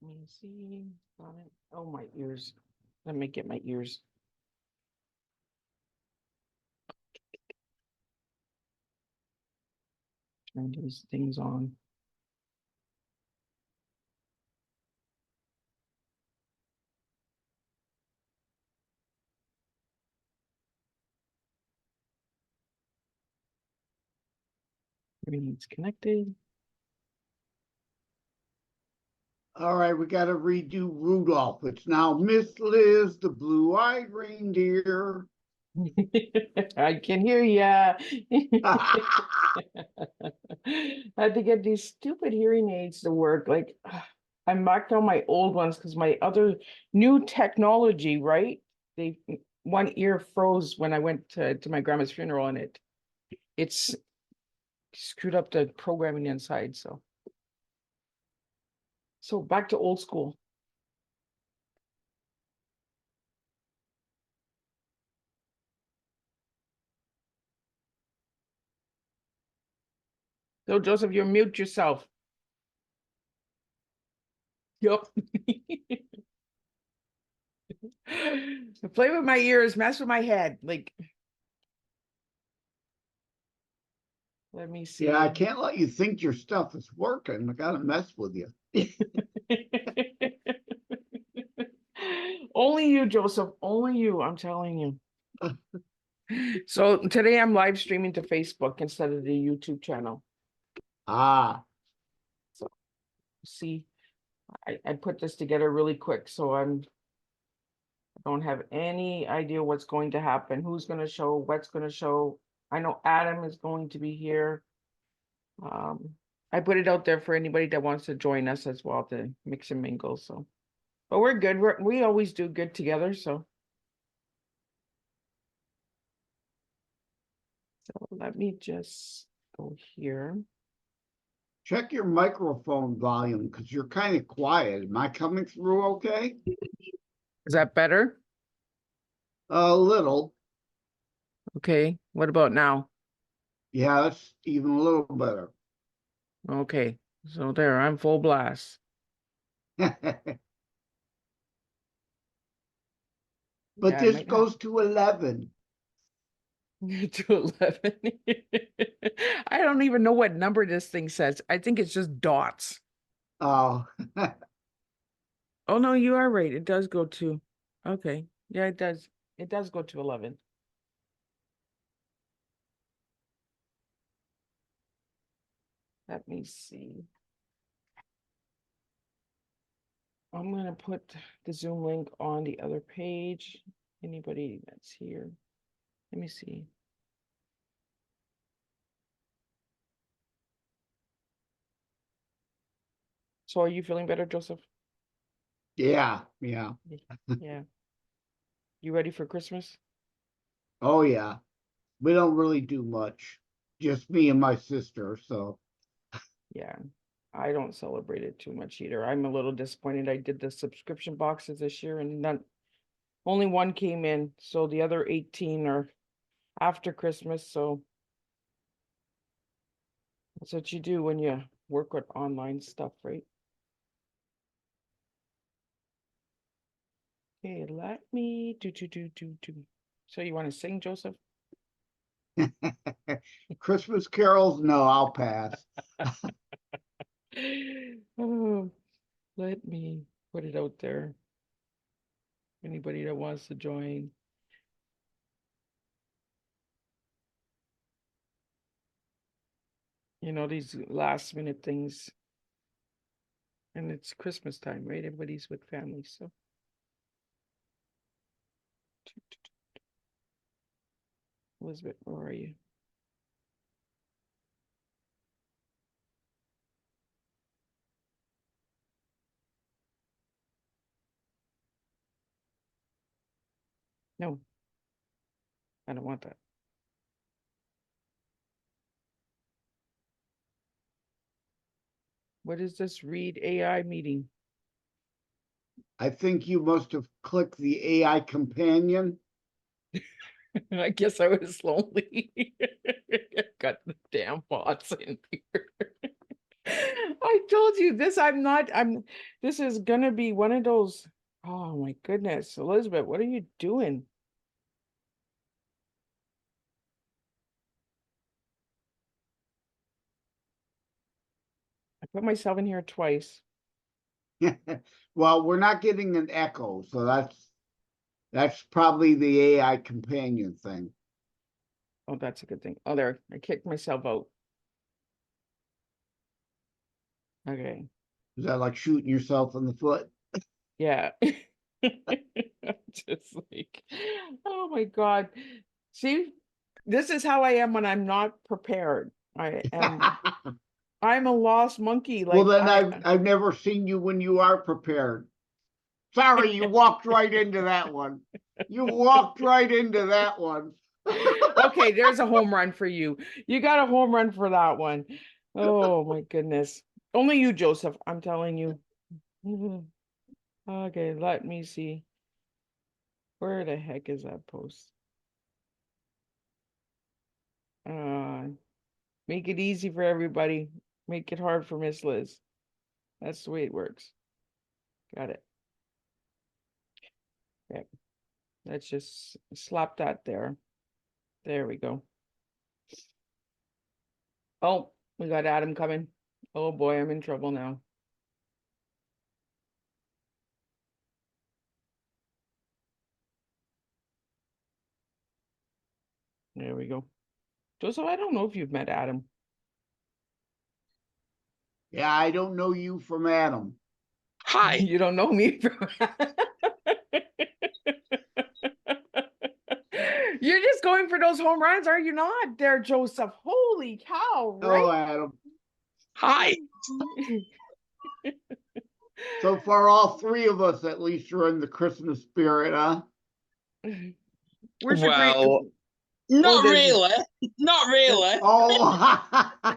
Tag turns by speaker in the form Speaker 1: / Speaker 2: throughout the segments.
Speaker 1: me see. Got it. Oh, my ears. Let me get my ears. Turn these things on. Everything's connected.
Speaker 2: All right, we got to redo Rudolph. It's now Miss Liz, the blue-eyed reindeer.
Speaker 1: I can hear ya. I had to get these stupid hearing aids to work. Like, I marked on my old ones because my other new technology, right? They one ear froze when I went to my grandma's funeral, and it's screwed up the programming inside. So back to old school. So Joseph, you mute yourself. Yep. Play with my ears, mess with my head. Like, let me see.
Speaker 2: Yeah, I can't let you think your stuff is working. I got to mess with you.
Speaker 1: Only you, Joseph. Only you. I'm telling you. So today I'm live streaming to Facebook instead of the YouTube channel.
Speaker 2: Ah,
Speaker 1: So see, I put this together really quick, so I don't have any idea what's going to happen, who's going to show, what's going to show. I know Adam is going to be here. I put it out there for anybody that wants to join us as well to mix and mingle. So, but we're good. We always do good together. So let me just go here.
Speaker 2: check your microphone volume because you're kind of quiet. Am I coming through okay?
Speaker 1: Is that better?
Speaker 2: A little.
Speaker 1: Okay. What about now?
Speaker 2: Yeah, that's even a little better.
Speaker 1: Okay. So there, I'm full blast.
Speaker 2: But
Speaker 1: Yeah, I
Speaker 2: this
Speaker 1: might have
Speaker 2: goes to 11.
Speaker 1: to 11. I don't even know what number this thing says. I think it's just dots.
Speaker 2: Oh,
Speaker 1: Oh no, you are right. It does go to, okay. Yeah, it does. It does go to 11. Let me see. I'm gonna put the Zoom link on the other page. Anybody that's here. Let me see. So are you feeling better, Joseph?
Speaker 2: yeah.
Speaker 1: Yeah. You ready for Christmas?
Speaker 2: Oh, yeah. We don't really do much. Just me and my sister. So,
Speaker 1: Yeah. I don't celebrate it too much either. I'm a little disappointed. I did the subscription boxes this year and only one came in. So the other 18 are after Christmas. So that's what you do when you work with online stuff, right? Okay, let me do. So you want to sing, Joseph?
Speaker 2: Christmas carols? No, I'll pass.
Speaker 1: Oh, let me put it out there. Anybody that wants to join. You know, these last minute things. And it's Christmas time, right? Everybody's with family, so. Elizabeth, where are you? No, I don't want that. What is this Read AI meeting?
Speaker 2: I think you must have clicked the AI companion.
Speaker 1: I guess I was lonely. Got the damn bots in here. I told you this, this is gonna be one of those. Oh my goodness, Elizabeth, what are you doing? I put myself in here twice.
Speaker 2: Well, we're not getting an echo, so that's probably the AI companion thing.
Speaker 1: Oh, that's a good thing. Oh, there, I kicked myself out. Okay,
Speaker 2: Is that like shooting yourself in the foot?
Speaker 1: yeah. Just like, oh my God. See, this is how I am when I'm not prepared. I'm a lost monkey.
Speaker 2: Well,
Speaker 1: Like
Speaker 2: then I've never seen you when you are prepared. Sorry, you walked right into that one. You walked right into that one.
Speaker 1: Okay, there's a home run for you. You got a home run for that one. Oh my goodness. Only you, Joseph, I'm telling you. Okay, let me see. Where the heck is that post? Uh, make it easy for everybody. Make it hard for Miss Liz. That's the way it works. Got it. Okay. Let's just slap that there. There we go. Oh, we got Adam coming. Oh boy, I'm in trouble now. There we go. Joseph, I don't know if you've met Adam.
Speaker 2: Yeah, I don't know you from Adam.
Speaker 3: Hi.
Speaker 1: You don't know me from You're just going for those home runs, are you not there, Joseph? Holy cow,
Speaker 2: Oh,
Speaker 1: right?
Speaker 2: Adam.
Speaker 3: Hi.
Speaker 2: So far, all three of us at least are in the Christmas spirit, huh?
Speaker 1: Where's your
Speaker 3: Well,
Speaker 1: great?
Speaker 3: not
Speaker 1: there's-
Speaker 3: really. Not really.
Speaker 2: Oh,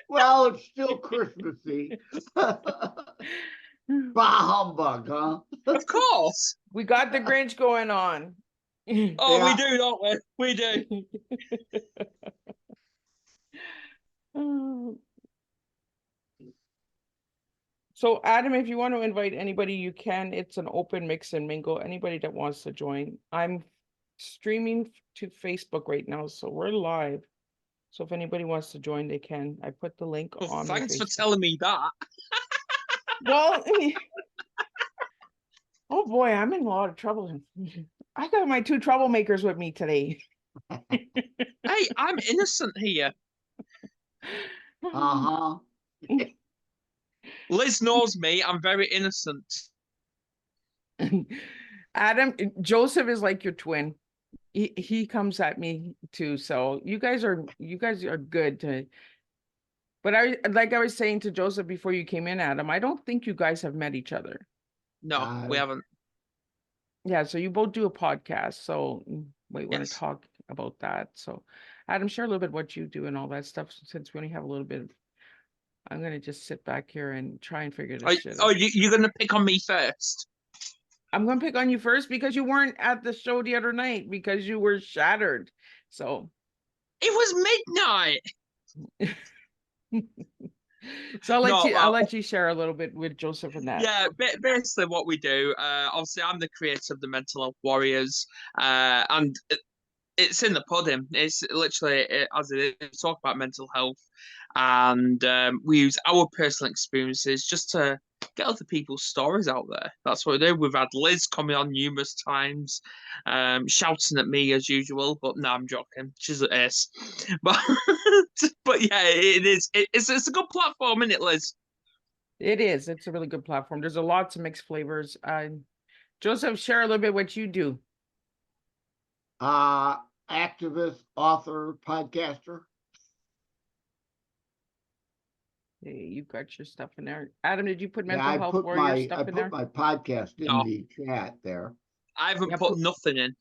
Speaker 2: well, it's still Christmassy. Bah humbug, huh?
Speaker 3: Of course.
Speaker 1: We got the Grinch going on.
Speaker 3: Oh,
Speaker 2: Yeah.
Speaker 3: we do, don't we? We do.
Speaker 1: So, Adam, if you want to invite anybody, you can. It's an open mix and mingle. Anybody that wants to join. I'm streaming to Facebook right now, so we're live. So if anybody wants to join, they can. I put the link
Speaker 3: Well,
Speaker 1: on my
Speaker 3: thanks for
Speaker 1: Facebook.
Speaker 3: telling me that.
Speaker 1: Well, oh boy, I'm in a lot of trouble. I got my two troublemakers with me today.
Speaker 3: Hey, I'm innocent here.
Speaker 2: Uh-huh.
Speaker 3: Liz knows me. I'm very innocent.
Speaker 1: Adam, Joseph is like your twin. He comes at me too. So you guys are good to. But I was saying to Joseph before you came in, Adam, I don't think you guys have met each other.
Speaker 3: No, we haven't.
Speaker 1: Yeah, so you both do a podcast. So we want to
Speaker 3: Yes.
Speaker 1: talk about that. So Adam, share a little bit what you do and all that stuff since we only have a little bit. I'm gonna just sit back here and try and figure this shit out.
Speaker 3: You're going to pick on me first?
Speaker 1: I'm gonna pick on you first because you weren't at the show the other night because you were shattered. So
Speaker 3: It was midnight.
Speaker 1: so
Speaker 3: No,
Speaker 1: I'll let you share a little bit with Joseph and that.
Speaker 3: Yeah, basically what we do. Obviously, I'm the creator of the Mental Health Warriors, and it's in the pudding. It's literally as it is. Talk about mental health, and we use our personal experiences just to get other people's stories out there. That's what we do. We've had Liz coming on numerous times, shouting at me as usual, but no, I'm joking. She's an ace. But but yeah, it is. It's a good platform, isn't it, Liz?
Speaker 1: It is. It's a really good platform. There's a lots of mixed flavors. Joseph, share a little bit what you do.
Speaker 2: Activist, author, podcaster.
Speaker 1: Hey, you got your stuff in there. Adam, did you put
Speaker 2: Yeah,
Speaker 1: mental health warrior
Speaker 2: I
Speaker 1: stuff in there?
Speaker 2: put my podcast in
Speaker 3: No.
Speaker 2: the chat there.
Speaker 3: I haven't
Speaker 1: Yeah,
Speaker 3: put nothing in.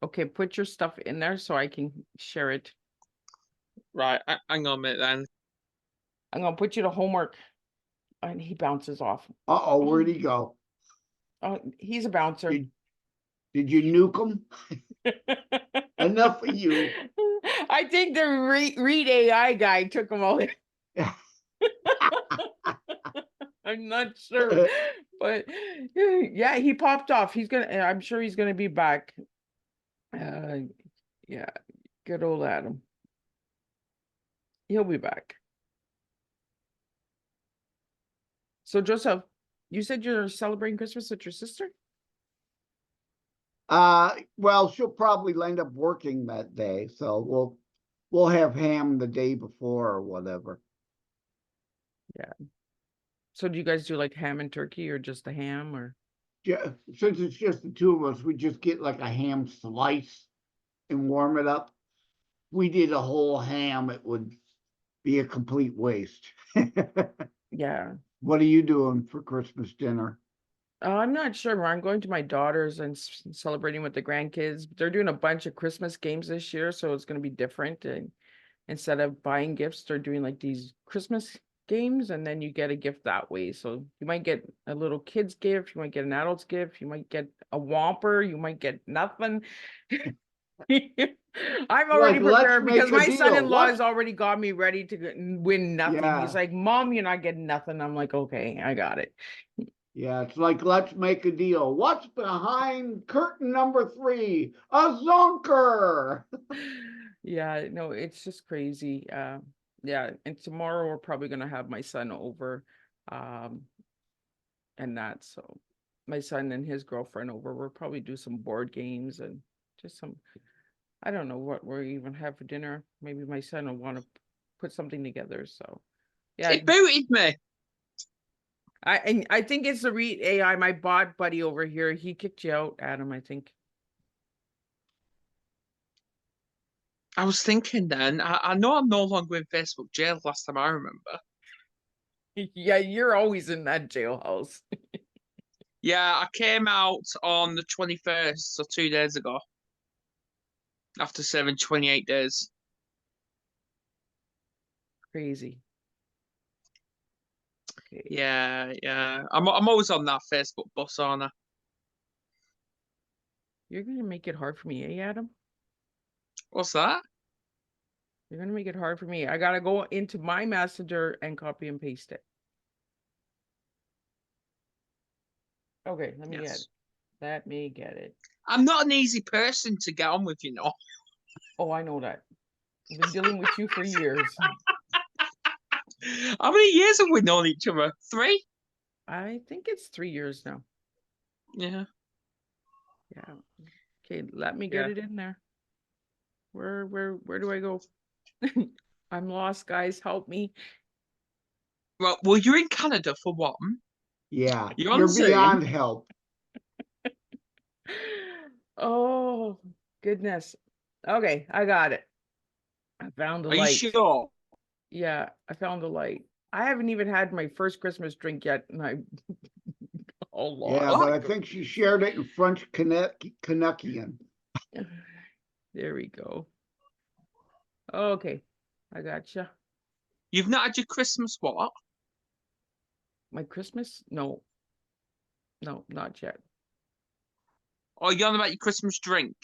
Speaker 1: Okay, put your stuff in there so I can share it.
Speaker 3: Right, hang on a minute then.
Speaker 1: I'm gonna put you to homework. And he bounces off.
Speaker 2: Uh-oh, where'd he go?
Speaker 1: Oh, he's a bouncer.
Speaker 2: Did you nuke him? Enough of you.
Speaker 1: I think the Read AI guy took him all. I'm not sure, but yeah, he popped off. I'm sure he's gonna be back. Yeah, good old Adam. He'll be back. So Joseph, you said you're celebrating Christmas with your sister?
Speaker 2: Well, she'll probably end up working that day, so we'll have ham the day before or whatever.
Speaker 1: Yeah. So do you guys do like ham and turkey or just the ham or?
Speaker 2: Yeah, since it's just the two of us, we just get like a ham slice and warm it up. We did a whole ham, it would be a complete waste.
Speaker 1: Yeah.
Speaker 2: What are you doing for Christmas dinner?
Speaker 1: I'm not sure. I'm going to my daughter's and celebrating with the grandkids. They're doing a bunch of Christmas games this year, so it's going to be different. And instead of buying gifts, they're doing like these Christmas games, and then you get a gift that way. So you might get a little kid's gift, you might get an adult's gift, you might get a Whopper, you might get nothing. I'm already
Speaker 2: Like, let's
Speaker 1: prepared
Speaker 2: make
Speaker 1: because
Speaker 2: a
Speaker 1: my
Speaker 2: deal.
Speaker 1: son-in-law
Speaker 2: What?
Speaker 1: has already got me ready to win nothing. He's
Speaker 2: Yeah,
Speaker 1: like, Mom, you're not getting nothing. I'm like, okay, I got it.
Speaker 2: yeah, it's like, let's make a deal. What's behind curtain number 3? A zonker.
Speaker 1: Yeah, no, it's just crazy. Yeah, and tomorrow we're probably gonna have my son over, um, and that. So my son and his girlfriend over. We'll probably do some board games and just some. I don't know what we'll even have for dinner. Maybe my son will want to put something together. So yeah,
Speaker 3: It booted me.
Speaker 1: I think it's the Read AI, my bot buddy over here. He kicked you out, Adam, I think.
Speaker 3: I was thinking then, I know I'm no longer in Facebook jail last time I remember.
Speaker 1: Yeah, you're always in that jailhouse.
Speaker 3: Yeah, I came out on the 21st, so 2 days ago, after serving 28 days.
Speaker 1: Crazy. Okay.
Speaker 3: Yeah, yeah. I'm always on that Facebook bus, aren't I?
Speaker 1: You're gonna make it hard for me, eh, Adam?
Speaker 3: What's that?
Speaker 1: You're gonna make it hard for me. I gotta go into my messenger and copy and paste it. Okay, let me get it.
Speaker 3: Yes.
Speaker 1: Let me get it.
Speaker 3: I'm not an easy person to get on with, you know.
Speaker 1: Oh, I know that. I've been dealing with you for years.
Speaker 3: How many years have we known each other? 3?
Speaker 1: I think it's 3 years now.
Speaker 3: Yeah.
Speaker 1: Yeah. Okay, let me
Speaker 3: Yeah.
Speaker 1: get it in there. Where do I go? I'm lost, guys. Help me.
Speaker 3: Well, you're in Canada for one.
Speaker 2: Yeah,
Speaker 3: You're on
Speaker 2: you're
Speaker 3: Zoom.
Speaker 2: beyond help.
Speaker 1: Oh, goodness. Okay, I got it. I found the
Speaker 3: Are you
Speaker 1: light.
Speaker 3: sure?
Speaker 1: Yeah, I found the light. I haven't even had my first Christmas drink yet, and I all
Speaker 2: Yeah,
Speaker 1: lost.
Speaker 2: but I think she shared it in French Canuckian.
Speaker 1: There we go. Okay, I gotcha.
Speaker 3: You've not had your Christmas what?
Speaker 1: My Christmas? No, not yet.
Speaker 3: Or you're on about your Christmas drink?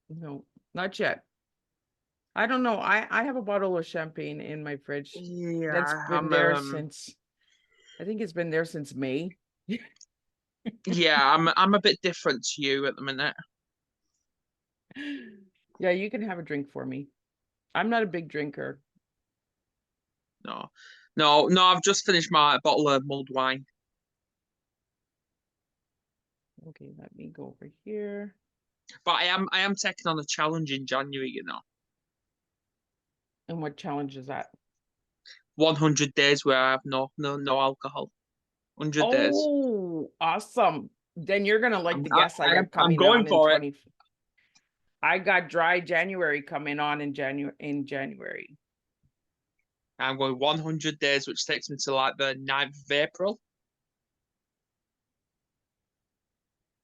Speaker 1: No, not yet. I don't know. I have a bottle of champagne in my fridge that's
Speaker 3: Yeah,
Speaker 1: been there since, I think it's been there since May.
Speaker 3: yeah, I'm a bit different to you at the minute.
Speaker 1: Yeah, you can have a drink for me. I'm not a big drinker.
Speaker 3: No, no, I've just finished my bottle of mulled wine.
Speaker 1: Okay, let me go over here.
Speaker 3: But I am taking on a challenge in January, you know.
Speaker 1: And what challenge is that?
Speaker 3: 100 days where I have no alcohol. 100 days.
Speaker 1: Oh, awesome. Then you're gonna like the
Speaker 3: I,
Speaker 1: guests I
Speaker 3: I,
Speaker 1: got
Speaker 3: I'm
Speaker 1: coming
Speaker 3: going
Speaker 1: on in
Speaker 3: for it.
Speaker 1: 20. I got dry January coming on in January.
Speaker 3: I'm going 100 days, which takes me to like the 9th of April.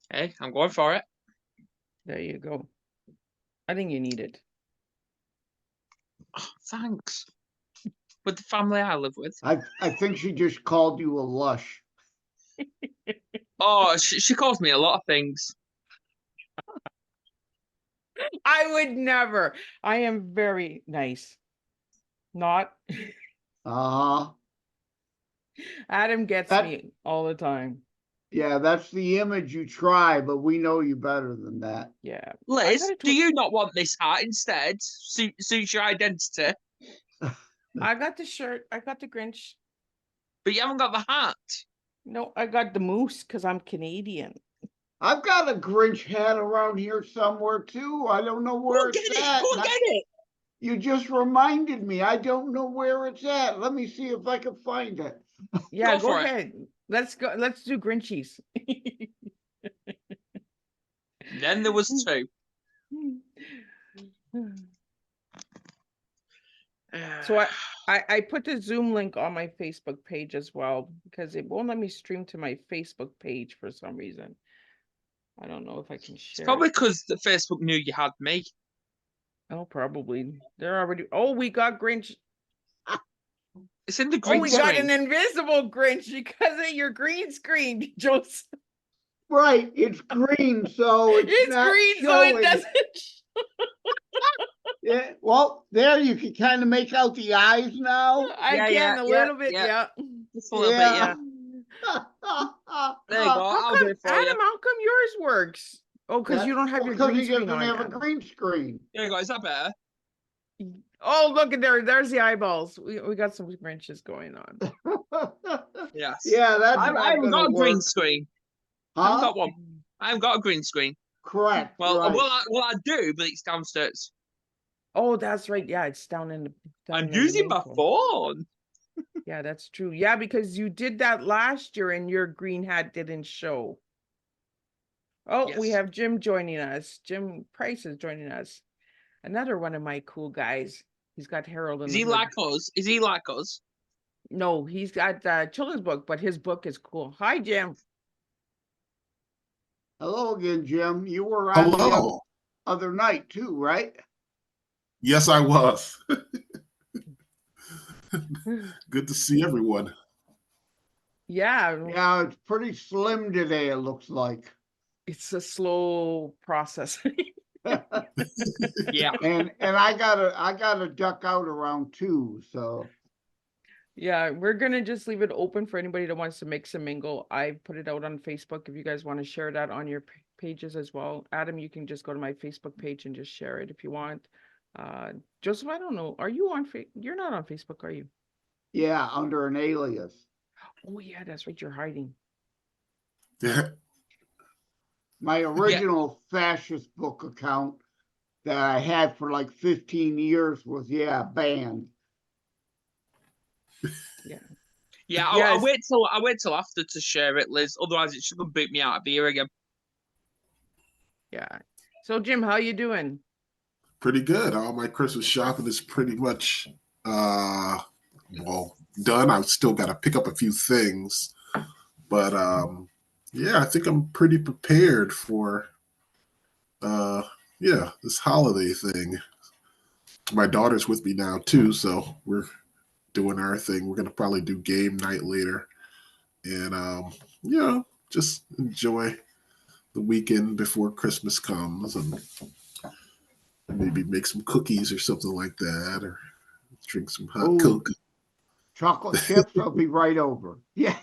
Speaker 3: Hey, I'm going for it.
Speaker 1: There you go. I think you need it.
Speaker 3: Oh, thanks. With the family I live with.
Speaker 2: I think she just called you a lush.
Speaker 3: Oh, she calls me a lot of things.
Speaker 1: I would never. I am very nice. Not.
Speaker 2: Uh-huh.
Speaker 1: Adam gets
Speaker 2: That-
Speaker 1: me all the time.
Speaker 2: Yeah, that's the image you try, but we know you better than that.
Speaker 1: Yeah. I
Speaker 3: Liz,
Speaker 1: got a
Speaker 3: do you not want this hat instead? Suits your identity,
Speaker 1: I got the shirt. I got the Grinch.
Speaker 3: but you haven't got the hat.
Speaker 1: No, I got the moose because I'm Canadian.
Speaker 2: I've got a Grinch hat around here somewhere too. I don't know
Speaker 3: Go
Speaker 2: where
Speaker 3: get
Speaker 2: it's
Speaker 3: it.
Speaker 2: at.
Speaker 3: Go get it.
Speaker 2: You just reminded me. I don't know where it's at. Let me see if I can find it.
Speaker 1: Yeah,
Speaker 3: Go
Speaker 1: go
Speaker 3: for it.
Speaker 1: ahead. Let's go. Let's do Grinchies.
Speaker 3: Then there was two.
Speaker 1: So I put the Zoom link on my Facebook page as well because it won't let me stream to my Facebook page for some reason. I don't know if I can
Speaker 3: It's
Speaker 1: share
Speaker 3: probably
Speaker 1: it.
Speaker 3: because the Facebook knew you had me.
Speaker 1: Oh, probably. They're already. Oh, we got Grinch.
Speaker 3: It's in the
Speaker 1: Oh,
Speaker 3: green
Speaker 1: we got
Speaker 3: screen.
Speaker 1: an invisible Grinch because of your green screen, Joseph.
Speaker 2: Right, it's green, so it's
Speaker 1: It's
Speaker 2: not
Speaker 1: green, so
Speaker 2: showing.
Speaker 1: it doesn't.
Speaker 2: Yeah, well, there you can kind of make out the eyes now.
Speaker 1: I can a little bit, yeah.
Speaker 3: Just a little bit, yeah. There you go.
Speaker 1: How
Speaker 3: I'll
Speaker 1: come,
Speaker 3: do it for
Speaker 1: Adam?
Speaker 3: you.
Speaker 1: How come yours works? Oh, because you don't have your
Speaker 2: because
Speaker 1: green
Speaker 2: he
Speaker 1: screen
Speaker 2: doesn't
Speaker 1: on.
Speaker 2: have a
Speaker 1: Adam.
Speaker 2: green screen.
Speaker 3: There you go. Is that better?
Speaker 1: Oh, look at there. There's the eyeballs. We got some Grinches going on.
Speaker 3: Yes.
Speaker 2: Yeah, that's
Speaker 3: I
Speaker 2: not
Speaker 3: haven't got
Speaker 2: gonna
Speaker 3: a green
Speaker 2: work.
Speaker 3: screen. I haven't
Speaker 2: Huh?
Speaker 3: got one. I haven't got a green screen.
Speaker 2: Correct.
Speaker 3: Well,
Speaker 2: right.
Speaker 3: I do, but it's downstairs.
Speaker 1: Oh, that's right. Yeah, it's down in the.
Speaker 3: I'm
Speaker 1: in the
Speaker 3: using my
Speaker 1: main
Speaker 3: phone.
Speaker 1: Yeah, that's true. Yeah, because you did that last year and your green hat didn't show. Oh, we
Speaker 3: Yes.
Speaker 1: have Jim joining us. Jim Price is joining us. Another one of my cool guys. He's got Harold in
Speaker 3: Is
Speaker 1: the
Speaker 3: he
Speaker 1: Hood.
Speaker 3: like us? Is he like us?
Speaker 1: No, he's got a children's book, but his book is cool. Hi, Jim.
Speaker 2: Hello again, Jim. You were on the
Speaker 4: Hello.
Speaker 2: other night too, right?
Speaker 4: Yes, I was. Good to see everyone.
Speaker 1: Yeah,
Speaker 2: Yeah, it's pretty slim today, it looks like.
Speaker 1: it's a slow process.
Speaker 3: Yeah.
Speaker 2: And I gotta duck out around 2, so
Speaker 1: Yeah, we're gonna just leave it open for anybody that wants to mix and mingle. I put it out on Facebook if you guys want to share that on your pages as well. Adam, you can just go to my Facebook page and just share it if you want. Joseph, I don't know. Are you on You're not on Facebook, are you?
Speaker 2: yeah, under an alias.
Speaker 1: Oh yeah, that's right. You're hiding.
Speaker 4: Yeah.
Speaker 2: My original fascist book account that I had for like 15 years was banned.
Speaker 1: Yeah.
Speaker 3: Yeah,
Speaker 1: Yes.
Speaker 3: I'll wait till after to share it, Liz. Otherwise, it's gonna boot me out of here again.
Speaker 1: Yeah. So Jim, how you doing?
Speaker 4: Pretty good. All my Christmas shopping is pretty much well done. I've still got to pick up a few things. But yeah, I think I'm pretty prepared for this holiday thing. My daughter's with me now too, so we're doing our thing. We're gonna probably do game night later. And just enjoy the weekend before Christmas comes and maybe make some cookies or something like that, or drink some hot
Speaker 2: Ooh.
Speaker 4: cocoa.
Speaker 2: Chocolate chips, I'll be right over. Yeah.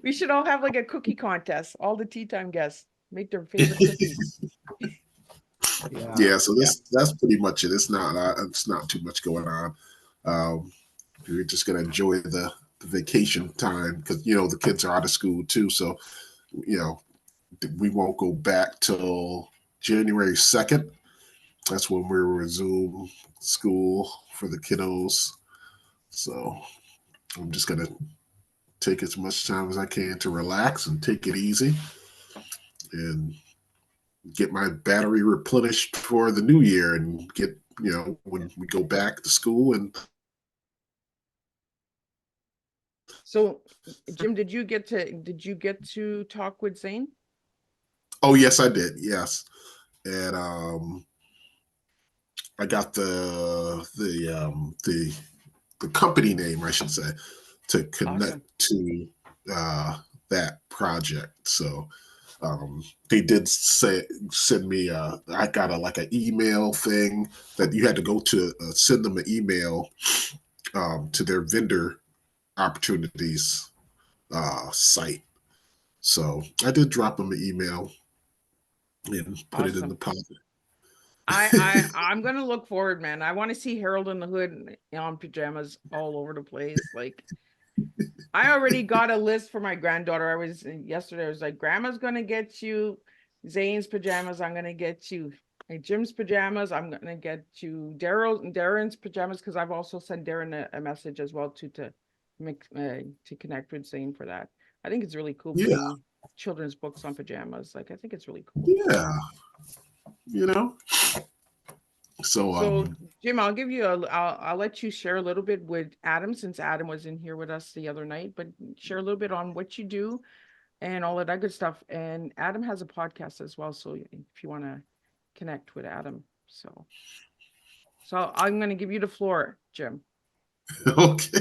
Speaker 1: We should all have like a cookie contest. All the tea time guests make their favorite cookies.
Speaker 4: Yeah, so that's pretty much it. It's not too much going on. We're just gonna enjoy the vacation time because the kids are out of school too. So we won't go back till January 2nd. That's when we resume school for the kiddos. So I'm just gonna take as much time as I can to relax and take it easy and get my battery replenished for the new year and get, when we go back to school. And
Speaker 1: So Jim, did you get to talk with Zane?
Speaker 4: oh yes, I did. Yes. And I got the company name, I should say, to connect to that project. So they did send me I got an email thing that you had to go to send them an email to their vendor opportunities site. So I did drop them an email and put it in the pot.
Speaker 1: I'm gonna look forward, man. I want to see Harold in the Hood on pajamas all over the place. Like, I already got a list for my granddaughter. Yesterday, I was like, Grandma's gonna get you Zane's pajamas. I'm gonna get you Jim's pajamas. I'm gonna get you Darren's pajamas, because I've also sent Darren a message as well to connect with Zane for that. I think it's really cool putting children's books on pajamas. Like, I think it's really cool.
Speaker 4: Yeah, you know.
Speaker 1: So Jim, I'll give you I'll let you share a little bit with Adam, since Adam was in here with us the other night, but share a little bit on what you do and all of that good stuff. And Adam has a podcast as well, so if you want to connect with Adam. So I'm going to give you the floor, Jim.
Speaker 4: Okay.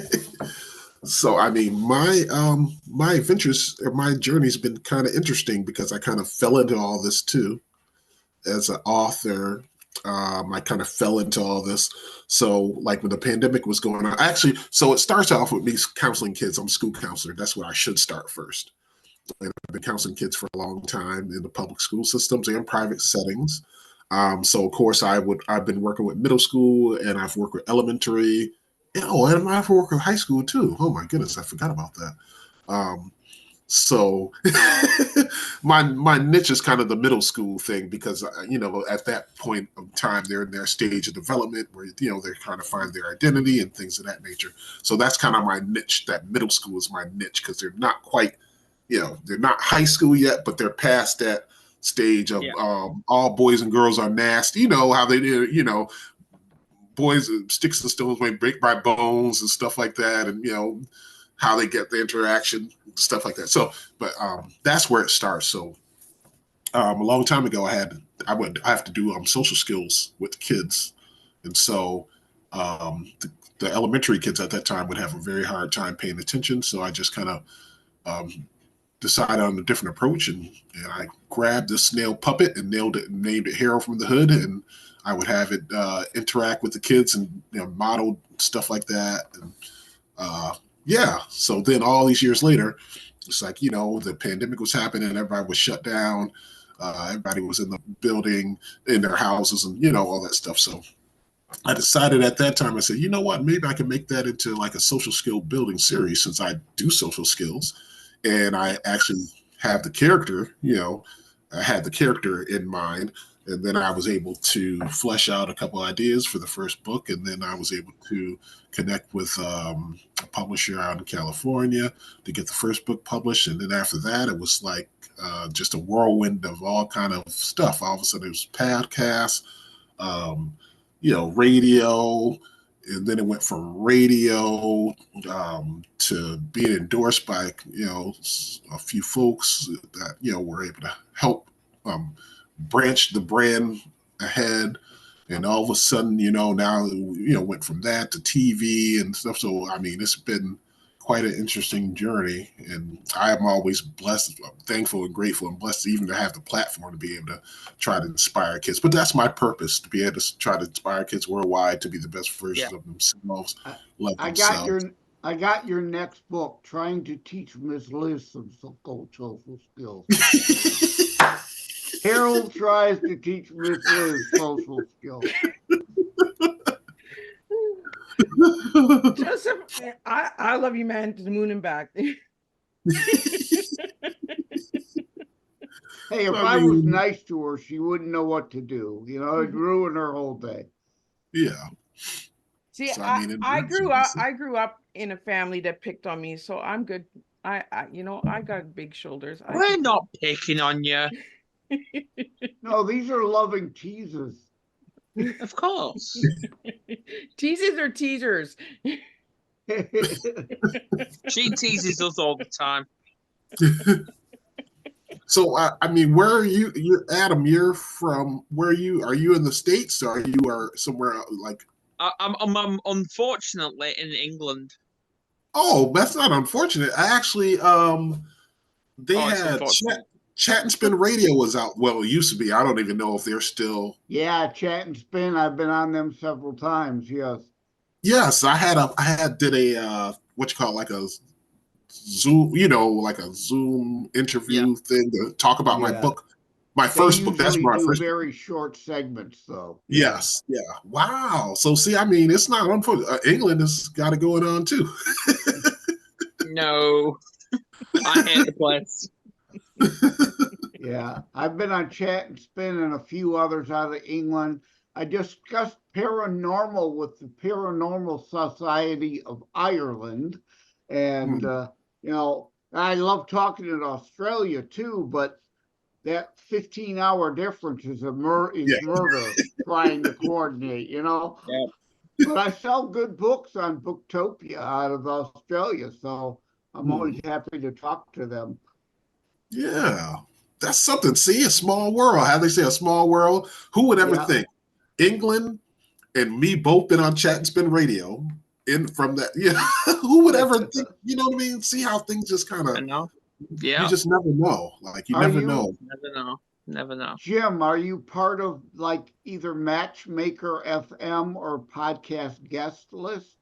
Speaker 4: So I mean, my adventures or my journey's been kind of interesting, because I kind of fell into all this too as an author. I kind of fell into all this. So like when the pandemic was going on, actually, so it starts off with me counseling kids. I'm a school counselor. That's where I should start first. And I've been counseling kids for a long time in the public school systems and private settings. So of course I've been working with middle school, and I've worked with elementary. And I've worked with high school too. Oh my goodness, I forgot about that. So my niche is kind of the middle school thing, because at that point of time they're in their stage of development where they're trying to find their identity and things of that nature. So that's kind of my niche. That middle school is my niche, because they're not quite, they're not high school yet, but they're past that stage of all boys and girls are nasty. You know how they do, boys, sticks and stones may break my bones and stuff like that, and how they get the interaction, stuff like that. So, but that's where it starts. So, a long time ago, I have to do social skills with the kids, and so the elementary kids at that time would have a very hard time paying attention. So I just kind of decided on a different approach, and I grabbed this snail puppet and named it Harold from the Hood, and I would have it interact with the kids and model stuff like that. And so then all these years later, it's like, the pandemic was happening, everybody was shut down. Everybody was in the building, in their houses, and, all that stuff. So I decided at that time, I said, you know what, maybe I can make that into like a social skill building series, since I do social skills. And I actually have the character, I had the character in mind. And then I was able to flesh out a couple ideas for the first book. And then I was able to connect with a publisher out in California to get the first book published. And then after that, it was like just a whirlwind of all kind of stuff. All of a sudden it was podcasts, radio. And then it went from radio to being endorsed by, a few folks that, were able to help branch the brand ahead. And all of a sudden, now, went from that to TV and stuff. So, I mean, it's been quite an interesting journey. And I'm always blessed, thankful and grateful and blessed even to have the platform to be able to try to inspire kids. But that's my purpose, to be able to try to inspire kids worldwide to be the best versions of themselves.
Speaker 2: I got your next book, Trying to Teach Miss Liz some social skills. Harold tries to teach Miss Liz social skills.
Speaker 1: Joseph, I love you, man, to the moon and back.
Speaker 2: Hey, if I was nice to her, she wouldn't know what to do. It'd ruin her whole day.
Speaker 4: Yeah.
Speaker 1: See, so, I grew up in a family that picked on me, so I'm good. I got big shoulders.
Speaker 3: We're not picking on you.
Speaker 2: No, these are loving teases.
Speaker 3: Of course.
Speaker 1: Teases or teasers?
Speaker 3: She teases us all the time.
Speaker 4: So, I mean, where are you? Adam, you're from, where are you? Are you in the States, or you are somewhere like?
Speaker 3: I'm unfortunately in England.
Speaker 4: Oh, that's not unfortunate. I actually, they had Chat and Spin Radio was out. Well, it used to be. I don't even know if they're still.
Speaker 2: Yeah, Chat and Spin. I've been on them several times. Yes.
Speaker 4: Yes, did a what you call it, like a Zoom, like a Zoom interview thing to talk about my
Speaker 2: Yeah.
Speaker 4: book, my
Speaker 2: They
Speaker 4: first book. That's
Speaker 2: usually
Speaker 4: my
Speaker 2: do
Speaker 4: first book.
Speaker 2: very short segments, though.
Speaker 4: Yes, yeah. Wow. So see, I mean, it's not unfortunate. England has got it going on too.
Speaker 3: No, I hate the place.
Speaker 2: Yeah, I've been on Chat and Spin and a few others out of England. I discussed paranormal with the Paranormal Society of Ireland. And, I love talking in Australia too, but that 15-hour difference is
Speaker 4: Yeah.
Speaker 2: murder trying to coordinate,
Speaker 3: Yeah.
Speaker 2: But I sell good books on Booktopia out of Australia, so I'm always happy to talk to them.
Speaker 4: Yeah. That's something. See, a small world. How they say a small world. Who would ever
Speaker 2: Yeah.
Speaker 4: think England and me both been on Chat and Spin Radio from that? Yeah. Who would ever think, you know what I mean? See how things just kind
Speaker 3: I
Speaker 4: of,
Speaker 3: know.
Speaker 4: you
Speaker 3: Yeah.
Speaker 4: just never know. Like you
Speaker 2: Are
Speaker 4: never
Speaker 2: you-
Speaker 4: know.
Speaker 3: Never know. Never know.
Speaker 2: Jim, are you part of like either Matchmaker FM or podcast guest list?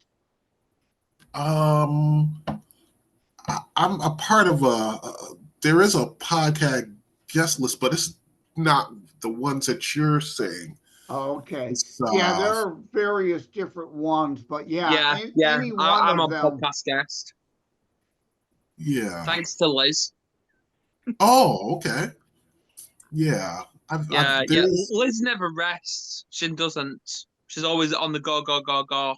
Speaker 4: I'm a part of there is a podcast guest list, but it's not the ones that you're saying.
Speaker 2: Oh, okay.
Speaker 4: It's,
Speaker 2: Yeah, there are various different ones, but
Speaker 3: Yeah.
Speaker 2: any one
Speaker 3: I'm
Speaker 2: of
Speaker 3: a
Speaker 2: them.
Speaker 3: podcast guest.
Speaker 4: Yeah.
Speaker 3: Thanks to Liz.
Speaker 4: Oh, okay. Yeah.
Speaker 3: Yeah. Liz never rests. She doesn't. She's always on the go, go, go, go.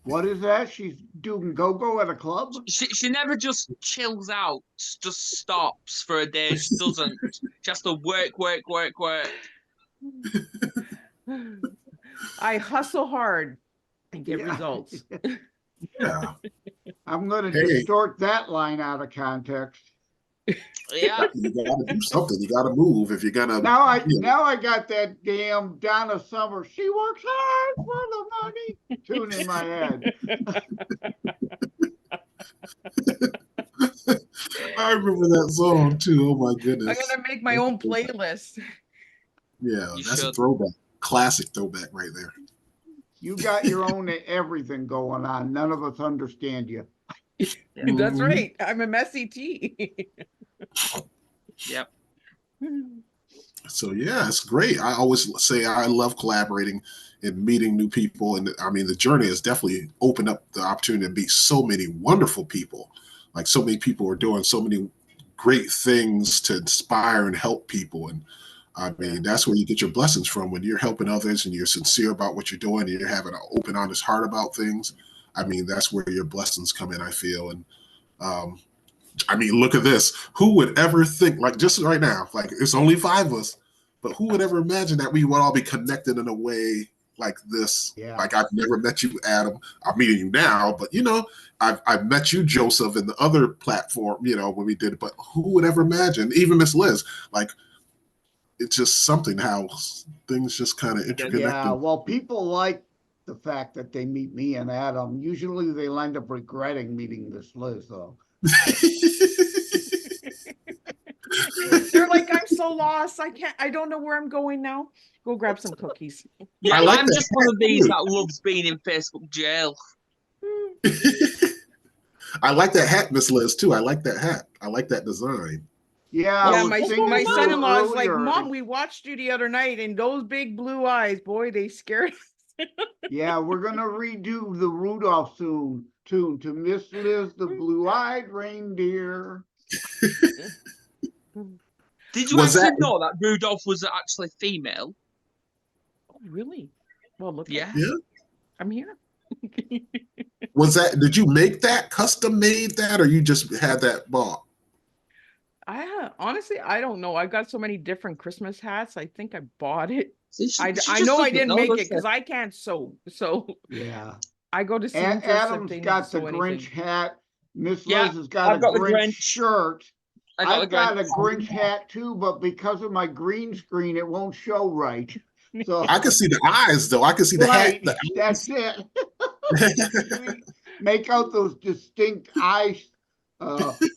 Speaker 2: What is that? She's doing go-go at a club?
Speaker 3: She never just chills out, just stops for a day. She doesn't. She has to work, work, work, work.
Speaker 1: I hustle hard and get
Speaker 2: Yeah.
Speaker 1: results.
Speaker 4: Yeah.
Speaker 2: I'm going to
Speaker 4: Hey.
Speaker 2: distort that line out of context.
Speaker 3: Yeah.
Speaker 4: You gotta do something. You gotta move if you're gonna.
Speaker 2: Now I got that damn Donna Summer. She works hard for the money tune in my head.
Speaker 4: I remember that song too. Oh my goodness.
Speaker 1: I'm gonna make my own playlist.
Speaker 4: Yeah,
Speaker 3: You
Speaker 4: that's a
Speaker 3: should.
Speaker 4: throwback. Classic throwback right there.
Speaker 2: You got your own everything going on. None of us understand you.
Speaker 1: That's right. I'm a messy tea.
Speaker 3: Yep.
Speaker 4: So yeah, it's great. I always say I love collaborating and meeting new people. And I mean, the journey has definitely opened up the opportunity to meet so many wonderful people. Like so many people are doing so many great things to inspire and help people. And I mean, that's where you get your blessings from when you're helping others and you're sincere about what you're doing and you're having an open, honest heart about things. I mean, that's where your blessings come in, I feel. And I mean, look at this. Who would ever think, like just right now, like it's only 5 of us, but who would ever imagine that we would all be connected in a way like this?
Speaker 2: Yeah.
Speaker 4: Like I've never met you, Adam. I'm meeting you now, but I've met you, Joseph, in the other platform, when we did it, but who would ever imagine, even Miss Liz, like it's just something how things just kind of interconnected.
Speaker 2: Yeah, well, people like the fact that they meet me and Adam. Usually they end up regretting meeting this Liz, though.
Speaker 1: They're like, I'm so lost. I don't know where I'm going now. Go grab some cookies.
Speaker 3: Yeah,
Speaker 4: I like
Speaker 3: I'm
Speaker 4: that.
Speaker 3: just one of these that loves being in Facebook jail.
Speaker 4: I like that hat, Miss Liz, too. I like that hat. I like that design.
Speaker 2: Yeah,
Speaker 1: Yeah,
Speaker 2: I was
Speaker 1: my
Speaker 2: thinking
Speaker 1: son-in-law is like,
Speaker 2: earlier,
Speaker 1: Mom, we watched you the other night, and those big blue eyes, boy, they scared us.
Speaker 2: Yeah, we're gonna redo the Rudolph tune to Miss Liz, the blue-eyed reindeer.
Speaker 3: Did you
Speaker 4: Was
Speaker 3: actually
Speaker 4: that-
Speaker 3: know that Rudolph was actually female?
Speaker 1: Oh, really? Well, look.
Speaker 3: Yeah.
Speaker 4: Yeah.
Speaker 1: I'm here.
Speaker 4: Did you make that, custom made that, or you just had that bought?
Speaker 1: Honestly, I don't know. I've got so many different Christmas hats. I think I bought it.
Speaker 3: See, she
Speaker 1: I
Speaker 3: just
Speaker 1: know I
Speaker 3: doesn't
Speaker 1: didn't
Speaker 3: know,
Speaker 1: make
Speaker 3: does
Speaker 1: it because
Speaker 3: she?
Speaker 1: I can't sew. So
Speaker 2: Yeah.
Speaker 1: I go to seamstress if
Speaker 2: Adam's
Speaker 1: they need to
Speaker 2: got the
Speaker 1: sew
Speaker 2: Grinch
Speaker 1: anything.
Speaker 2: hat. Miss
Speaker 3: Yeah,
Speaker 2: Liz has got
Speaker 3: I've
Speaker 2: a
Speaker 3: got the
Speaker 2: Grinch
Speaker 3: Grinch.
Speaker 2: shirt.
Speaker 3: I got
Speaker 2: I've got a Grinch hat too, but because of my green screen, it won't show right. So
Speaker 4: I can see the eyes, though. I can see the
Speaker 2: right,
Speaker 4: hat.
Speaker 2: that's it. Make out those distinct eyes.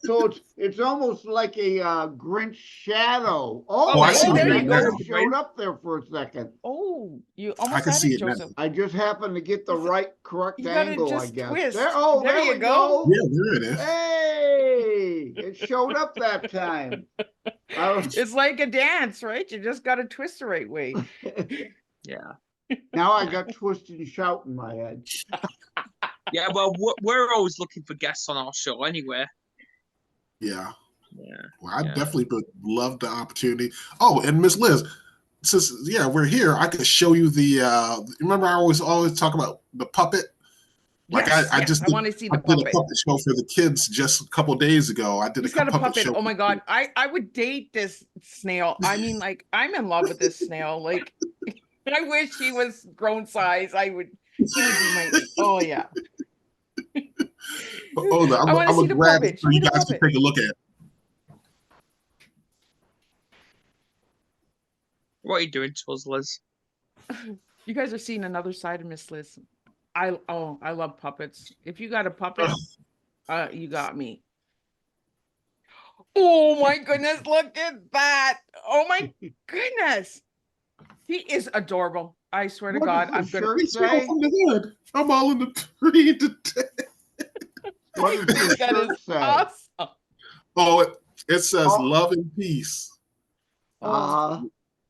Speaker 2: So it's almost like a Grinch shadow.
Speaker 4: I see
Speaker 2: that
Speaker 4: that
Speaker 2: guy
Speaker 4: now.
Speaker 2: showed up there for a second.
Speaker 1: Oh, Oh, you
Speaker 4: I
Speaker 1: almost
Speaker 4: can
Speaker 1: had
Speaker 4: see
Speaker 1: it,
Speaker 4: it now.
Speaker 1: Joseph.
Speaker 2: I just happened to get the correct
Speaker 1: You gotta
Speaker 2: angle, I
Speaker 1: just
Speaker 2: guess.
Speaker 1: twist.
Speaker 2: There, oh,
Speaker 1: There
Speaker 2: there
Speaker 1: you
Speaker 2: we
Speaker 1: go.
Speaker 2: go.
Speaker 4: Yeah, there it is.
Speaker 2: Hey, it showed up that time. I was,
Speaker 1: It's like a dance, right? You just gotta twist the right way.
Speaker 3: Yeah.
Speaker 2: now I got twisted and shout in my head.
Speaker 3: Yeah, well, we're always looking for guests on our show anyway.
Speaker 4: Yeah.
Speaker 3: Yeah.
Speaker 4: Well, I
Speaker 3: Yeah.
Speaker 4: definitely would love the opportunity. Oh, and Miss Liz, since we're here, I could show you the remember I always talk about the puppet? Like
Speaker 1: Yes,
Speaker 4: I
Speaker 1: yes,
Speaker 4: just
Speaker 1: I want to see
Speaker 4: I
Speaker 1: the
Speaker 4: did a
Speaker 1: puppet.
Speaker 4: puppet show for the kids just a couple days ago. I did
Speaker 1: He's
Speaker 4: a
Speaker 1: got a
Speaker 4: puppet
Speaker 1: puppet.
Speaker 4: show.
Speaker 1: Oh my God. I would date this snail. I mean, like, I'm in love with this snail. Like, I wish he was grown size. He would be my, oh yeah.
Speaker 4: Hold on,
Speaker 1: I want to
Speaker 4: I'm
Speaker 1: see
Speaker 4: gonna
Speaker 1: the
Speaker 4: grab
Speaker 1: puppet.
Speaker 4: it
Speaker 1: Show
Speaker 4: so
Speaker 1: me
Speaker 4: you
Speaker 1: the
Speaker 4: guys can
Speaker 1: puppet.
Speaker 4: take a look at it.
Speaker 3: What are you doing to us, Liz?
Speaker 1: You guys are seeing another side of Miss Liz. I love puppets. If you got a puppet, you got me. Oh my goodness, look at that. Oh my goodness. He is adorable. I swear to
Speaker 2: What
Speaker 1: God,
Speaker 2: does the
Speaker 1: I'm gonna
Speaker 2: shirt
Speaker 4: It's all
Speaker 2: say?
Speaker 4: from the hood. I'm all in the tree today.
Speaker 2: What does the
Speaker 1: that
Speaker 2: shirt
Speaker 1: is
Speaker 2: say?
Speaker 1: awesome.
Speaker 4: Oh, it says
Speaker 2: Oh.
Speaker 4: love and peace.
Speaker 2: Uh,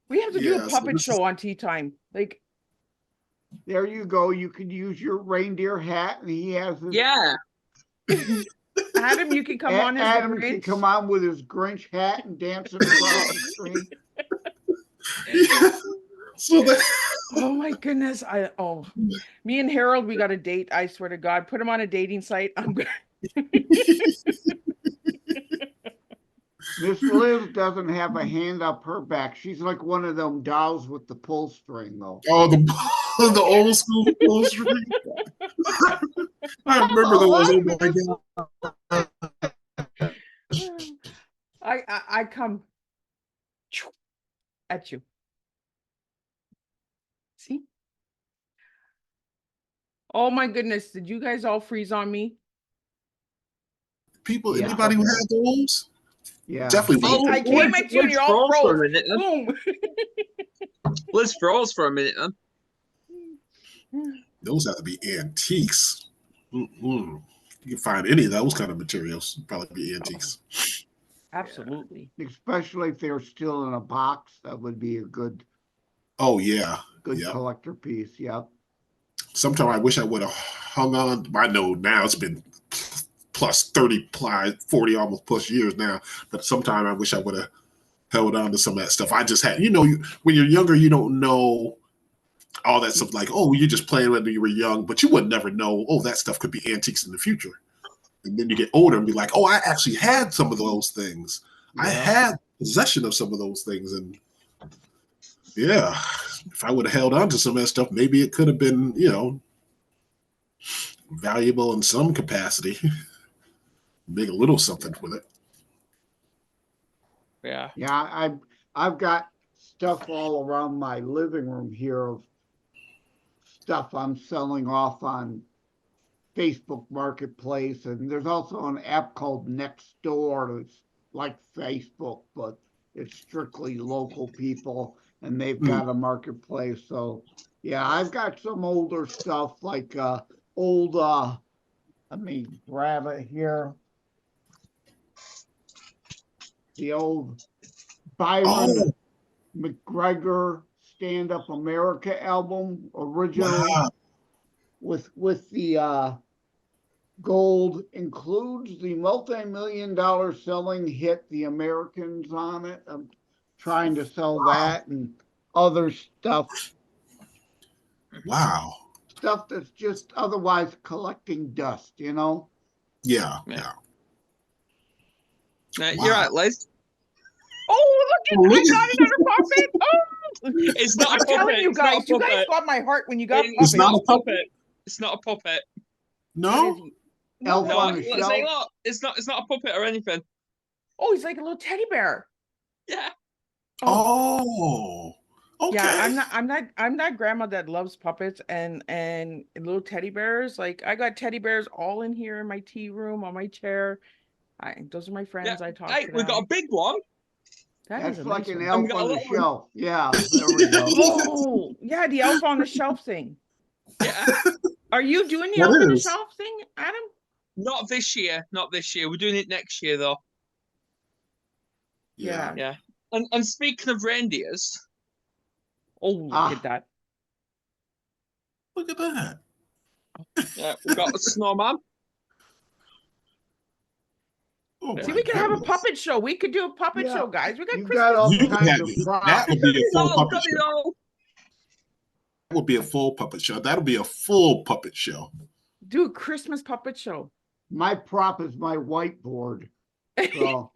Speaker 1: We have to do a
Speaker 4: Yeah, so
Speaker 1: puppet
Speaker 4: this is-
Speaker 1: show on Tea Time. Like,
Speaker 2: there you go. You could use your reindeer hat, and he has his.
Speaker 3: Yeah.
Speaker 1: Adam, you can come on as
Speaker 2: Adam
Speaker 1: the
Speaker 2: can
Speaker 1: Grinch.
Speaker 2: come on with his Grinch hat and dance across the tree.
Speaker 4: Yeah. So that
Speaker 1: Oh my goodness. Me and Harold, we got a date. I swear to God, put him on a dating site. I'm gonna.
Speaker 2: Miss Liz doesn't have a hand up her back. She's like one of them dolls with the pull string, though.
Speaker 4: oh the old school poster. I remember those. Oh my god.
Speaker 1: I come at you. See? Oh my goodness. Did you guys all freeze on me?
Speaker 4: People,
Speaker 2: Yeah.
Speaker 4: anybody who had those?
Speaker 2: Yeah.
Speaker 4: Definitely.
Speaker 1: See, I came at you and
Speaker 3: Liz
Speaker 1: you're all
Speaker 3: froze for a
Speaker 1: froze.
Speaker 3: minute then.
Speaker 1: Boom.
Speaker 3: Liz froze for a minute then.
Speaker 4: Those have to be antiques. You can find any of those kind of materials, probably be antiques.
Speaker 1: Absolutely.
Speaker 2: Especially if they're still in a box, that would be a good
Speaker 4: Oh yeah,
Speaker 2: good collector piece. Yep.
Speaker 4: Sometimes I wish I would have hung on. I know now it's been plus 30, 40, almost plus years now. But sometimes I wish I would have held on to some of that stuff. I just had, when you're younger, you don't know all that stuff. Like, oh, you're just playing when you were young, but you would never know, oh, that stuff could be antiques in the future. And then you get older and be like, oh, I actually had some of those things.
Speaker 2: Yeah.
Speaker 4: I had possession of some of those things. And yeah, if I would have held on to some of that stuff, maybe it could have been, valuable in some capacity. Make a little something with it.
Speaker 3: Yeah.
Speaker 2: Yeah, I've got stuff all around my living room here of stuff I'm selling off on Facebook Marketplace, and there's also an app called Nextdoor that's like Facebook, but it's strictly local people, and they've got a marketplace. So yeah, I've got some older stuff like old let me grab it here. The old Byron McGregor Stand Up America album, original.
Speaker 4: Wow.
Speaker 2: With the gold includes the multi-million-dollar selling hit The Americans on it. I'm trying to sell that and other stuff.
Speaker 4: Wow.
Speaker 2: Stuff that's just otherwise collecting dust,
Speaker 4: Yeah.
Speaker 3: You're
Speaker 4: Wow.
Speaker 3: right, Liz.
Speaker 1: Oh, look at I got another puppet. Oh,
Speaker 3: It's not
Speaker 1: I'm
Speaker 3: a puppet.
Speaker 1: telling you
Speaker 3: It's not a
Speaker 1: guys, you guys
Speaker 3: puppet.
Speaker 1: got my heart when you got
Speaker 3: It's
Speaker 1: puppets.
Speaker 3: not a puppet. It's not a puppet.
Speaker 4: No?
Speaker 2: Elf
Speaker 3: No,
Speaker 2: on the
Speaker 3: let's say
Speaker 2: Shelf.
Speaker 3: look, it's not a puppet or anything.
Speaker 1: Oh, he's like a little teddy bear.
Speaker 3: Yeah.
Speaker 4: Oh. Okay.
Speaker 1: Yeah, I'm not grandma that loves puppets and little teddy bears. Like, I got teddy bears all in here in my tea room on my chair. Those are my friends.
Speaker 3: Yeah.
Speaker 1: I talk
Speaker 3: Hey,
Speaker 1: to
Speaker 3: we
Speaker 1: them.
Speaker 3: got a big one.
Speaker 1: That
Speaker 2: That's
Speaker 1: is a
Speaker 2: like
Speaker 1: nice
Speaker 2: an
Speaker 1: one.
Speaker 3: And we
Speaker 2: elf
Speaker 3: got a
Speaker 2: on the
Speaker 3: little one.
Speaker 2: shelf. Yeah, there we go.
Speaker 1: Oh, Yeah, the elf on the shelf thing.
Speaker 3: Yeah.
Speaker 1: Are you doing the
Speaker 4: That
Speaker 1: elf on the
Speaker 4: is.
Speaker 1: shelf thing, Adam?
Speaker 3: Not this year. Not this year. We're doing it next year, though.
Speaker 1: Yeah.
Speaker 3: Yeah. And speaking of reindeers,
Speaker 1: Oh, look at that.
Speaker 4: Look at that.
Speaker 3: we've got a snowman.
Speaker 4: Oh
Speaker 1: See,
Speaker 4: my
Speaker 1: we could have a
Speaker 4: goodness.
Speaker 1: puppet show. We could do a puppet
Speaker 2: Yeah,
Speaker 1: show, guys. We got
Speaker 2: you've
Speaker 1: Christmas.
Speaker 2: got all
Speaker 4: You could
Speaker 2: kinds
Speaker 4: have
Speaker 2: of
Speaker 4: that
Speaker 2: props.
Speaker 4: would be a full
Speaker 3: No,
Speaker 4: puppet
Speaker 3: got it
Speaker 4: show.
Speaker 3: all.
Speaker 4: That would be a full puppet show. That'll be a full puppet show.
Speaker 1: Do a Christmas puppet show.
Speaker 2: My prop is my whiteboard. So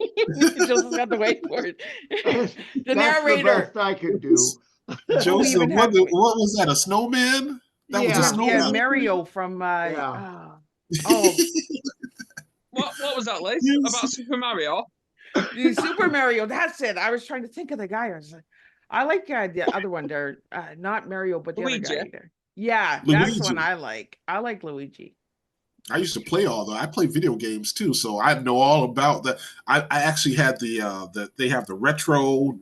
Speaker 1: Joseph's got the whiteboard.
Speaker 2: that's
Speaker 1: The
Speaker 2: the
Speaker 1: narrator.
Speaker 2: best I could do.
Speaker 4: Joseph,
Speaker 1: even have-
Speaker 4: what was that? A snowman? That was a
Speaker 2: Yeah,
Speaker 1: Yeah,
Speaker 4: snowman.
Speaker 1: Mario from
Speaker 2: Yeah.
Speaker 1: oh,
Speaker 3: What was that, Liz?
Speaker 4: Yes.
Speaker 3: About Super Mario?
Speaker 1: the Super Mario. That's it. I was trying to think of the guy. I was like, I like the other one there. Not Mario, but the
Speaker 3: Luigi.
Speaker 1: other guy there. Yeah, that's the one
Speaker 4: Luigi.
Speaker 1: I like. I like Luigi.
Speaker 4: I used to play I play video games too, so I know all about that. I actually had they have the retro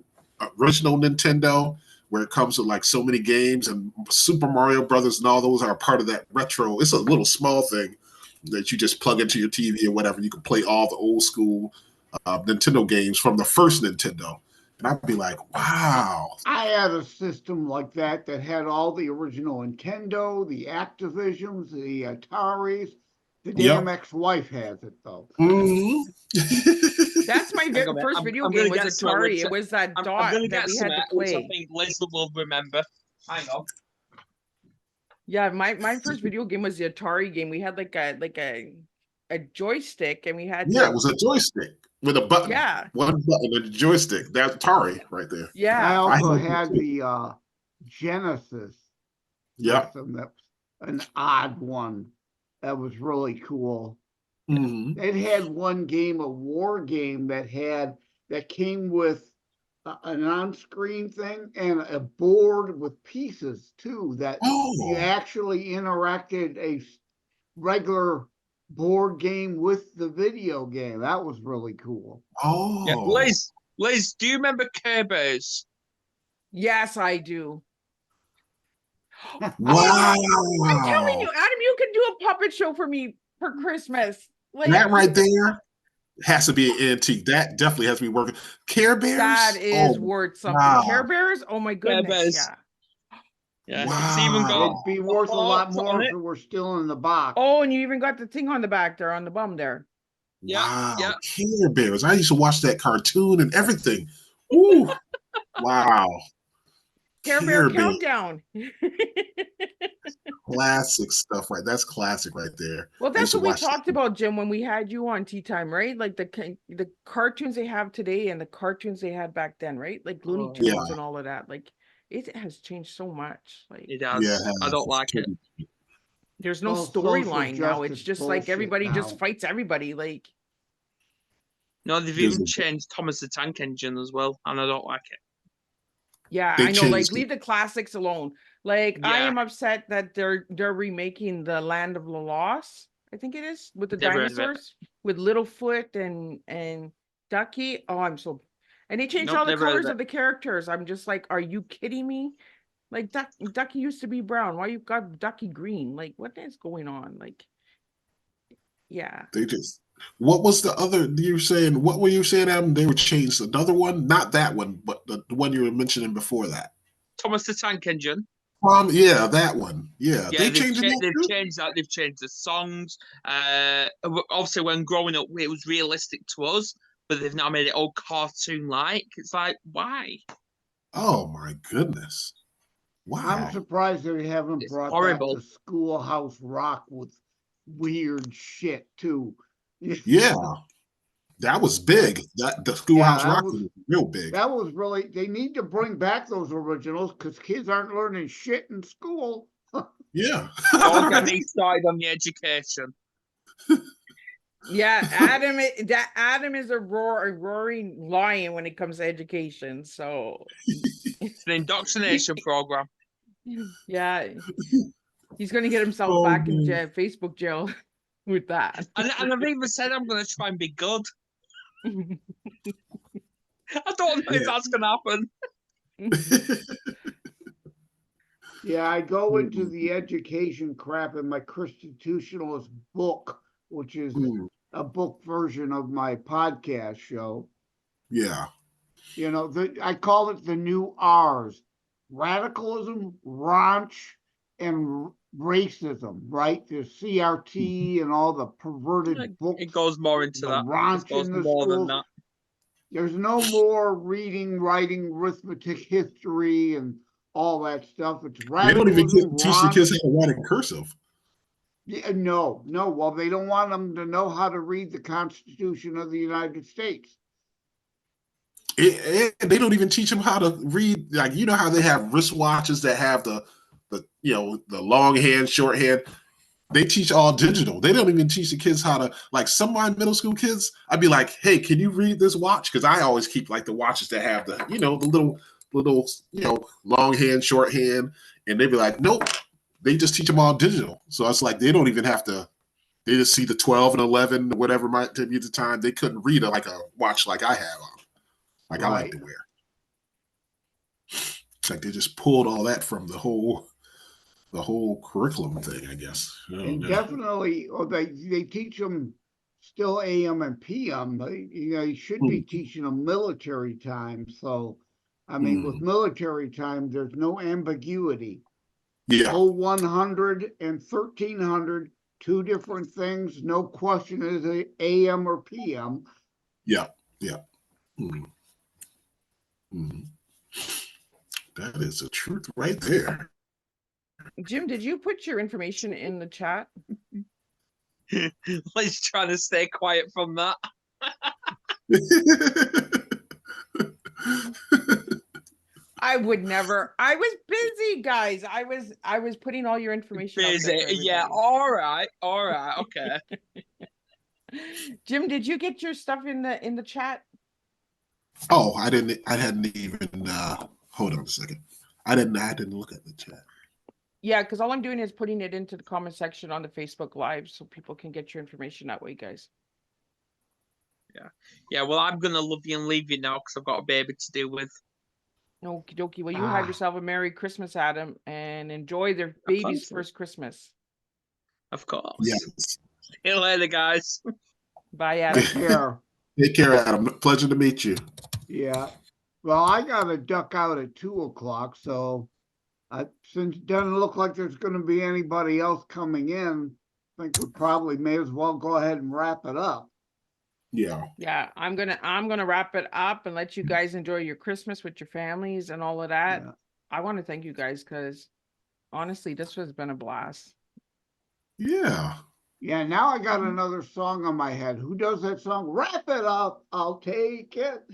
Speaker 4: original Nintendo where it comes with like so many games, and Super Mario Brothers and all those are part of that retro. It's a little small thing that you just plug into your TV or whatever. You can play all the old school Nintendo games from the first Nintendo. And I'd be like, wow.
Speaker 2: I had a system like that had all the original Nintendo, the Activisions, the Ataris. The damn ex-wife has it though.
Speaker 4: Mm-hmm.
Speaker 1: That's my first video game was Atari. It was that dot that we had to play.
Speaker 3: Which I think Liz will remember. Hang on.
Speaker 1: Yeah, my first video game was the Atari game. We had like a joystick, and we had
Speaker 4: it was a joystick with a button.
Speaker 1: Yeah,
Speaker 4: one button and a joystick. That's Atari right there.
Speaker 1: Yeah,
Speaker 2: I also had the Genesis.
Speaker 4: Yeah,
Speaker 2: system. That was an odd one. That was really cool.
Speaker 4: Mm-hmm.
Speaker 2: It had one game, a war game that came with an on-screen thing and a board with pieces too. That you actually interacted a regular board game with the video game. That was really cool.
Speaker 4: Oh,
Speaker 3: yeah. Liz, do you remember Care Bears?
Speaker 1: Yes, I do.
Speaker 4: Wow!
Speaker 1: I'm telling you, Adam, you can do a puppet show for me for Christmas. Like,
Speaker 4: that right there has to be an antique. That definitely has to be working. Care Bears.
Speaker 1: That is worth something.
Speaker 4: Wow.
Speaker 1: Care Bears. Oh my goodness! Yeah.
Speaker 3: Yeah,
Speaker 4: wow.
Speaker 3: it's even got
Speaker 2: It'd be worth a lot more
Speaker 3: on
Speaker 2: if it were still in the box.
Speaker 1: Oh, and you even got the thing on the back there, on the bum there.
Speaker 4: Wow,
Speaker 3: yeah.
Speaker 4: Care Bears. I used to watch that cartoon and everything. Ooh, wow.
Speaker 1: Care Bear Countdown.
Speaker 4: Classic stuff, right? That's classic right there.
Speaker 1: Well, that's what we talked about, Jim, when we had you on Tea Time, right? Like the cartoons they have today and the cartoons they had back then, right? Like Looney Tunes and all of that. Like it has changed so much. Like
Speaker 3: it does. Yeah, I don't like it.
Speaker 1: There's no storyline now. It's just like everybody just fights everybody. Like
Speaker 3: no, they've even changed Thomas the Tank Engine as well, and I don't like it.
Speaker 1: Yeah, I know. Like, leave the classics alone. Like, I am upset that they're remaking the Land of the Lost. I think it is with the dinosaurs, with Littlefoot and Ducky. Oh, I'm so. And they changed all the colors of the characters. I'm just like, are you kidding me? Like Ducky used to be brown. Why you got Ducky green? Like, what is going on? Like, yeah.
Speaker 4: They just. What was the other you were saying? What were you saying, Adam? They would change another one, not that one, but the one you were mentioning before that.
Speaker 3: Thomas the Tank Engine.
Speaker 4: Yeah, that one. Yeah,
Speaker 3: they've changed that. They've changed the songs. Obviously, when growing up, it was realistic to us, but they've now made it all cartoon-like. It's like, why?
Speaker 4: Oh my goodness! Wow,
Speaker 2: I'm surprised they haven't brought back the Schoolhouse Rock with weird shit too.
Speaker 4: Yeah, that was big. That the Schoolhouse Rock was real big.
Speaker 2: That was really. They need to bring back those originals because kids aren't learning shit in school.
Speaker 4: Yeah.
Speaker 3: Don't get me started on the education.
Speaker 1: Yeah, Adam is a roaring lion when it comes to education. So
Speaker 3: it's an indoctrination program.
Speaker 1: Yeah, he's gonna get himself back in Facebook jail. With that,
Speaker 3: and I've even said I'm going to try and be good. I don't know if that's going to happen.
Speaker 2: Yeah, I go into the education crap in my Constitutionalist book, which is a book version of my podcast show.
Speaker 4: Yeah.
Speaker 2: You know, I call it the new R's: radicalism, raunch, and racism, right? There's CRT and all the perverted books.
Speaker 3: It goes more into
Speaker 2: the
Speaker 3: that.
Speaker 2: raunch
Speaker 3: It goes
Speaker 2: in the
Speaker 3: more than
Speaker 2: schools.
Speaker 3: that.
Speaker 2: There's no more reading, writing, arithmetic, history, and all that stuff. It's
Speaker 4: They don't even
Speaker 2: radicalism,
Speaker 4: teach the
Speaker 2: raunch.
Speaker 4: kids how to write in cursive.
Speaker 2: Yeah, no. Well, they don't want them to know how to read the Constitution of the United States.
Speaker 4: They don't even teach them how to read. Like, you know how they have wristwatches that have the long hand, short hand. They teach all digital. They don't even teach the kids how to, like, some of my middle school kids, I'd be like, hey, can you read this watch? Because I always keep like the watches that have the, the little, long hand, short hand. And they'd be like, nope. They just teach them all digital. So it's like they don't even have to, they just see the 12 and 11, whatever might be the time. They couldn't read it like a watch like I have on. Like I like to wear. It's like they just pulled all that from the whole curriculum thing, I guess.
Speaker 2: And definitely, they teach them still AM and PM. You should be teaching them military time. So, I mean, with military time, there's no ambiguity.
Speaker 4: Yeah.
Speaker 2: 0100 and 1300, two different things. No question is it AM or PM.
Speaker 4: Yeah. That is the truth right there.
Speaker 1: Jim, did you put your information in the chat?
Speaker 3: He's trying to stay quiet from that.
Speaker 1: I would never. I was busy, guys. I was putting all your information.
Speaker 3: Busy. Yeah. All right. Okay.
Speaker 1: Jim, did you get your stuff in the chat?
Speaker 4: Oh, I didn't. I hadn't even. Hold on a second. I didn't look at the chat.
Speaker 1: Yeah, because all I'm doing is putting it into the comment section on the Facebook Live so people can get your information that way, guys.
Speaker 3: Yeah. Well, I'm gonna love you and leave you now because I've got a baby to deal with.
Speaker 1: Okie dokie. Well, you have yourself a Merry Christmas, Adam, and enjoy their baby's first Christmas.
Speaker 3: Of course.
Speaker 4: Yes.
Speaker 3: See you later, guys.
Speaker 1: Bye, Adam.
Speaker 2: Take care.
Speaker 4: Take care, Adam. Pleasure to meet you.
Speaker 2: Yeah. Well, I got to duck out at 2:00, so since it doesn't look like there's going to be anybody else coming in, I think we probably may as well go ahead and wrap it up.
Speaker 1: Yeah, I'm gonna wrap it up and let you guys enjoy your Christmas with your families and all of that.
Speaker 2: Yeah.
Speaker 1: I want to thank you guys because honestly, this has been a blast.
Speaker 4: Yeah.
Speaker 2: Yeah, now I got another song on my head. Who does that song? Wrap it up, I'll take it.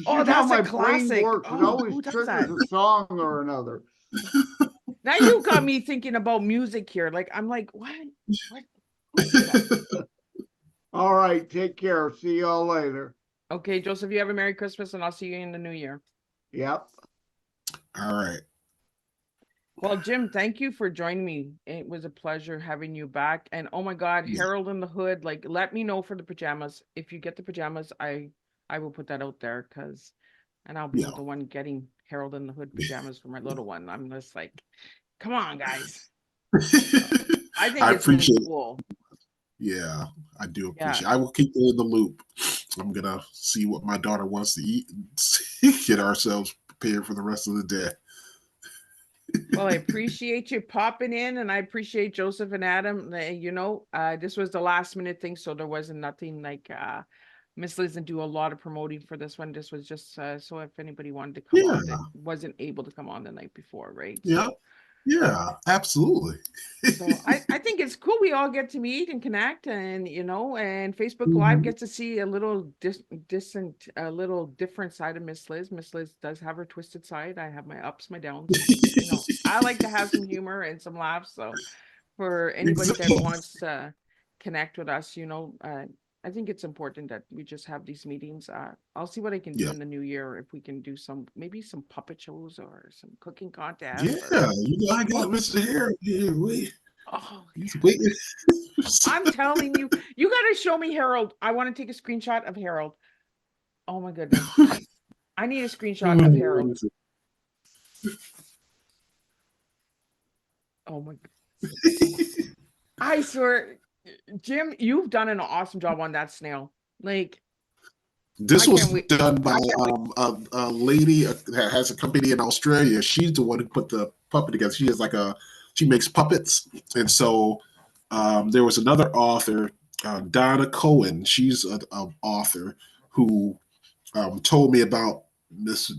Speaker 1: Oh, that's a classic.
Speaker 2: Works. It always triggers a song or another.
Speaker 1: Now you got me thinking about music here. Like, I'm like, what?
Speaker 2: All right, take care. See y'all later.
Speaker 1: Okay, Joseph, you have a Merry Christmas, and I'll see you in the new year.
Speaker 2: Yep.
Speaker 4: All right.
Speaker 1: Well, Jim, thank you for joining me. It was a pleasure having you back. And oh my God, Harold in the Hood, like, let me know for the pajamas. If you get the pajamas, I will put that out there and I'll be the one getting Harold in the Hood pajamas for my little one. I'm just like, come on, guys. I think it's
Speaker 4: appreciate
Speaker 1: really cool.
Speaker 4: Yeah, I do appreciate it. I will keep you in the loop. I'm going to see what my daughter wants to eat and get ourselves prepared for the rest of the day.
Speaker 1: Well, I appreciate you popping in, and I appreciate Joseph and Adam. This was the last minute thing, so there wasn't nothing like Miss Liz didn't do a lot of promoting for this one. This was just so if anybody wanted to come on that wasn't able to come on the night before, right?
Speaker 4: Yeah.
Speaker 1: So,
Speaker 4: yeah, absolutely.
Speaker 1: So I think it's cool. We all get to meet and connect, and and Facebook Live gets to see a little different side of Miss Liz. Miss Liz does have her twisted side. I have my ups, my downs. I like to have some humor and some laughs. So for anybody that wants to connect with us, I think it's important that we just have these meetings. I'll see what I can do in the new year if we can do maybe some puppet shows or some cooking contests.
Speaker 4: Yeah, I got Mr. Harold here. He's waiting.
Speaker 1: I'm telling you, you got to show me Harold. I want to take a screenshot of Harold. Oh my goodness. I need a screenshot of Harold. Oh my God. I swear, Jim, you've done an awesome job on that snail. Like,
Speaker 4: This
Speaker 1: I
Speaker 4: was
Speaker 1: can't wait.
Speaker 4: done by a lady that has a company in Australia. She's the one who put the puppet together. She makes puppets, and so there was another author, Donna Cohen. She's an author who told me about Miss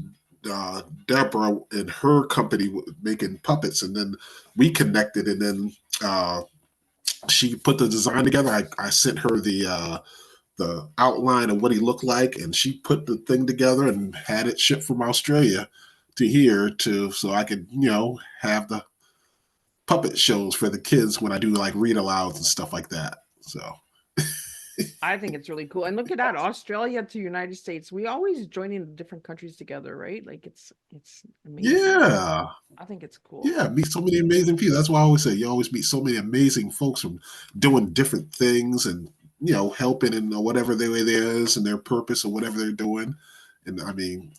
Speaker 4: Deborah and her company making puppets, and then we connected, and then she put the design together. I sent her the outline of what he looked like, and she put the thing together and had it shipped from Australia to here so I could have the puppet shows for the kids when I do like read alouds and stuff like that. So
Speaker 1: I think it's really cool. And look at that, Australia to United States. We always joining different countries together, right? Like it's amazing.
Speaker 4: yeah.
Speaker 1: I think it's cool.
Speaker 4: Yeah, meet so many amazing people. That's why I always say you always meet so many amazing folks from doing different things and helping in whatever their way there is and their purpose or whatever they're doing. And I mean,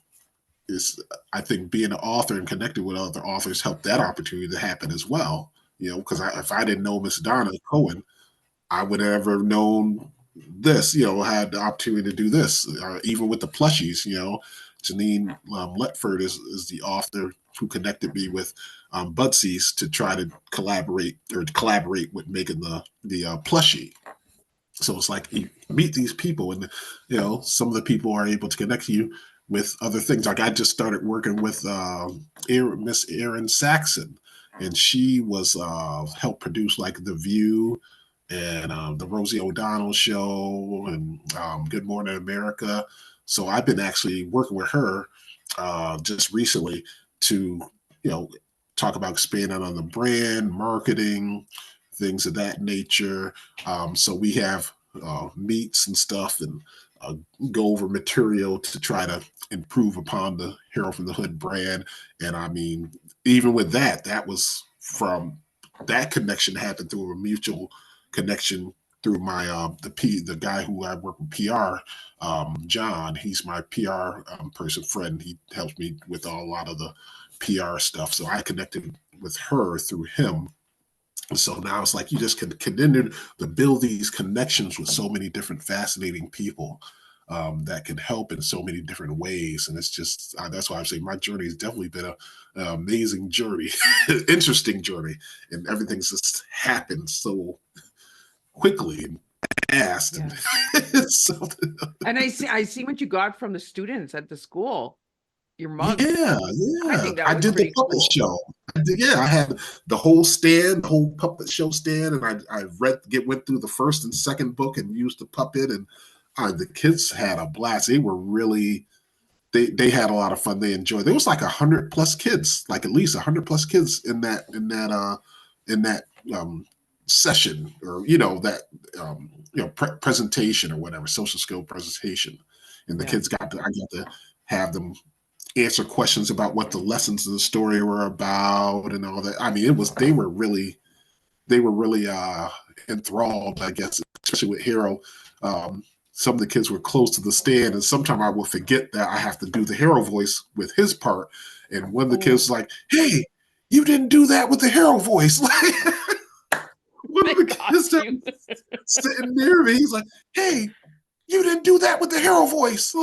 Speaker 4: I think being an author and connected with other authors helped that opportunity to happen as well. Because if I didn't know Miss Donna Cohen, I would have never known this. Had the opportunity to do this. Even with the plushies, Janine Letford is the author who connected me with Budsies to try to collaborate with making the plushie. So it's like you meet these people, and some of the people are able to connect you with other things. Like I just started working with Miss Erin Saxon, and she was helped produce like The View and the Rosie O'Donnell Show and Good Morning America. So I've been actually working with her just recently to talk about expanding on the brand, marketing, things of that nature. So we have meets and stuff and go over material to try to improve upon the Hero from the Hood brand. And I mean, even with that was from that connection happened through a mutual connection through my the guy who I work with PR, John. He's my PR person friend. He helps me with a lot of the PR stuff. So I connected with her through him. So now it's like you just can continue to build these connections with so many different fascinating people that can help in so many different ways. And it's just, that's why I say my journey has definitely been an amazing journey, interesting journey. And everything's just happened so quickly and fast.
Speaker 1: Yeah.
Speaker 4: And, so,
Speaker 1: And I see what you got from the students at the school. Your mug.
Speaker 4: yeah.
Speaker 1: I think that
Speaker 4: I
Speaker 1: was
Speaker 4: did the
Speaker 1: pretty
Speaker 4: puppet
Speaker 1: cool.
Speaker 4: show. I had the whole stand, the whole puppet show stand, and I went through the first and second book and used the puppet, and the kids had a blast. They were really, they had a lot of fun. They enjoyed. There was like 100+ kids, like at least 100+ kids in that session, or presentation or whatever, social skill presentation, and the kids I got to have them answer questions about what the lessons of the story were about and all that. I mean, they were really enthralled, I guess, especially with Hero. Some of the kids were close to the stand, and sometimes I will forget that I have to do the Hero voice with his part. And one of the kids was like, "Hey, you didn't do that with the Hero voice." One of the kids sitting near me, he's like, "Hey, you didn't do that with the Hero voice."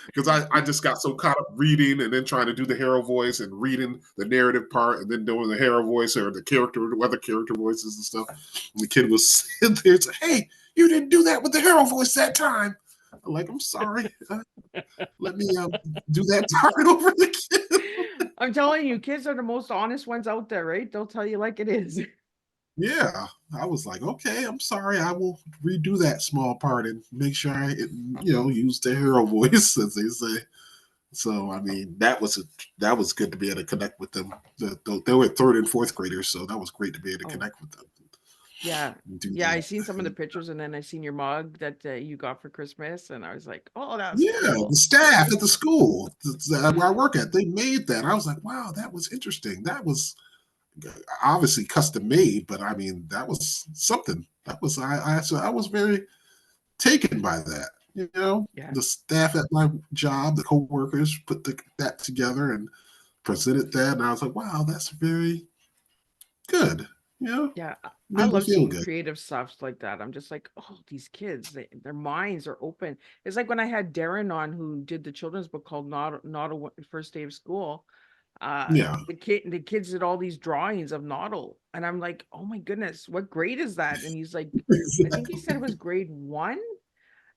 Speaker 4: Because I just got so caught up reading and then trying to do the Hero voice and reading the narrative part and then doing the Hero voice or the other character voices and stuff. And the kid was sitting there and said, "Hey, you didn't do that with the Hero voice that time." I'm like, "I'm sorry. Let me do that part over again."
Speaker 1: I'm telling you, kids are the most honest ones out there, right? They'll tell you like it is.
Speaker 4: Yeah, I was like, "Okay, I'm sorry. I will redo that small part and make sure I, use the Hero voice," as they say. So, I mean, that was good to be able to connect with them. They were third and fourth graders, so that was great to be able to connect with them.
Speaker 1: Yeah.
Speaker 4: Yeah,
Speaker 1: I seen some of the pictures, and then I seen your mug that you got for Christmas, and I was like, "Oh, that's cool."
Speaker 4: The staff at the school where I work at, they made that. I was like, "Wow, that was interesting. That was obviously custom made, but I mean, that was something. That was I was very taken by that. The staff at my job, the co-workers put that together and presented that, and I was like, "Wow, that's very good. You know,
Speaker 1: Yeah, I
Speaker 4: made me
Speaker 1: love
Speaker 4: feel
Speaker 1: seeing
Speaker 4: good.
Speaker 1: creative stuff like that. I'm just like, oh, these kids, their minds are open. It's like when I had Darren on, who did the children's book called Not a First Day of School.
Speaker 4: Yeah.
Speaker 1: The kids did all these drawings of Noddle, and I'm like, oh my goodness, what grade is that? And he's like, I think he said it was grade 1.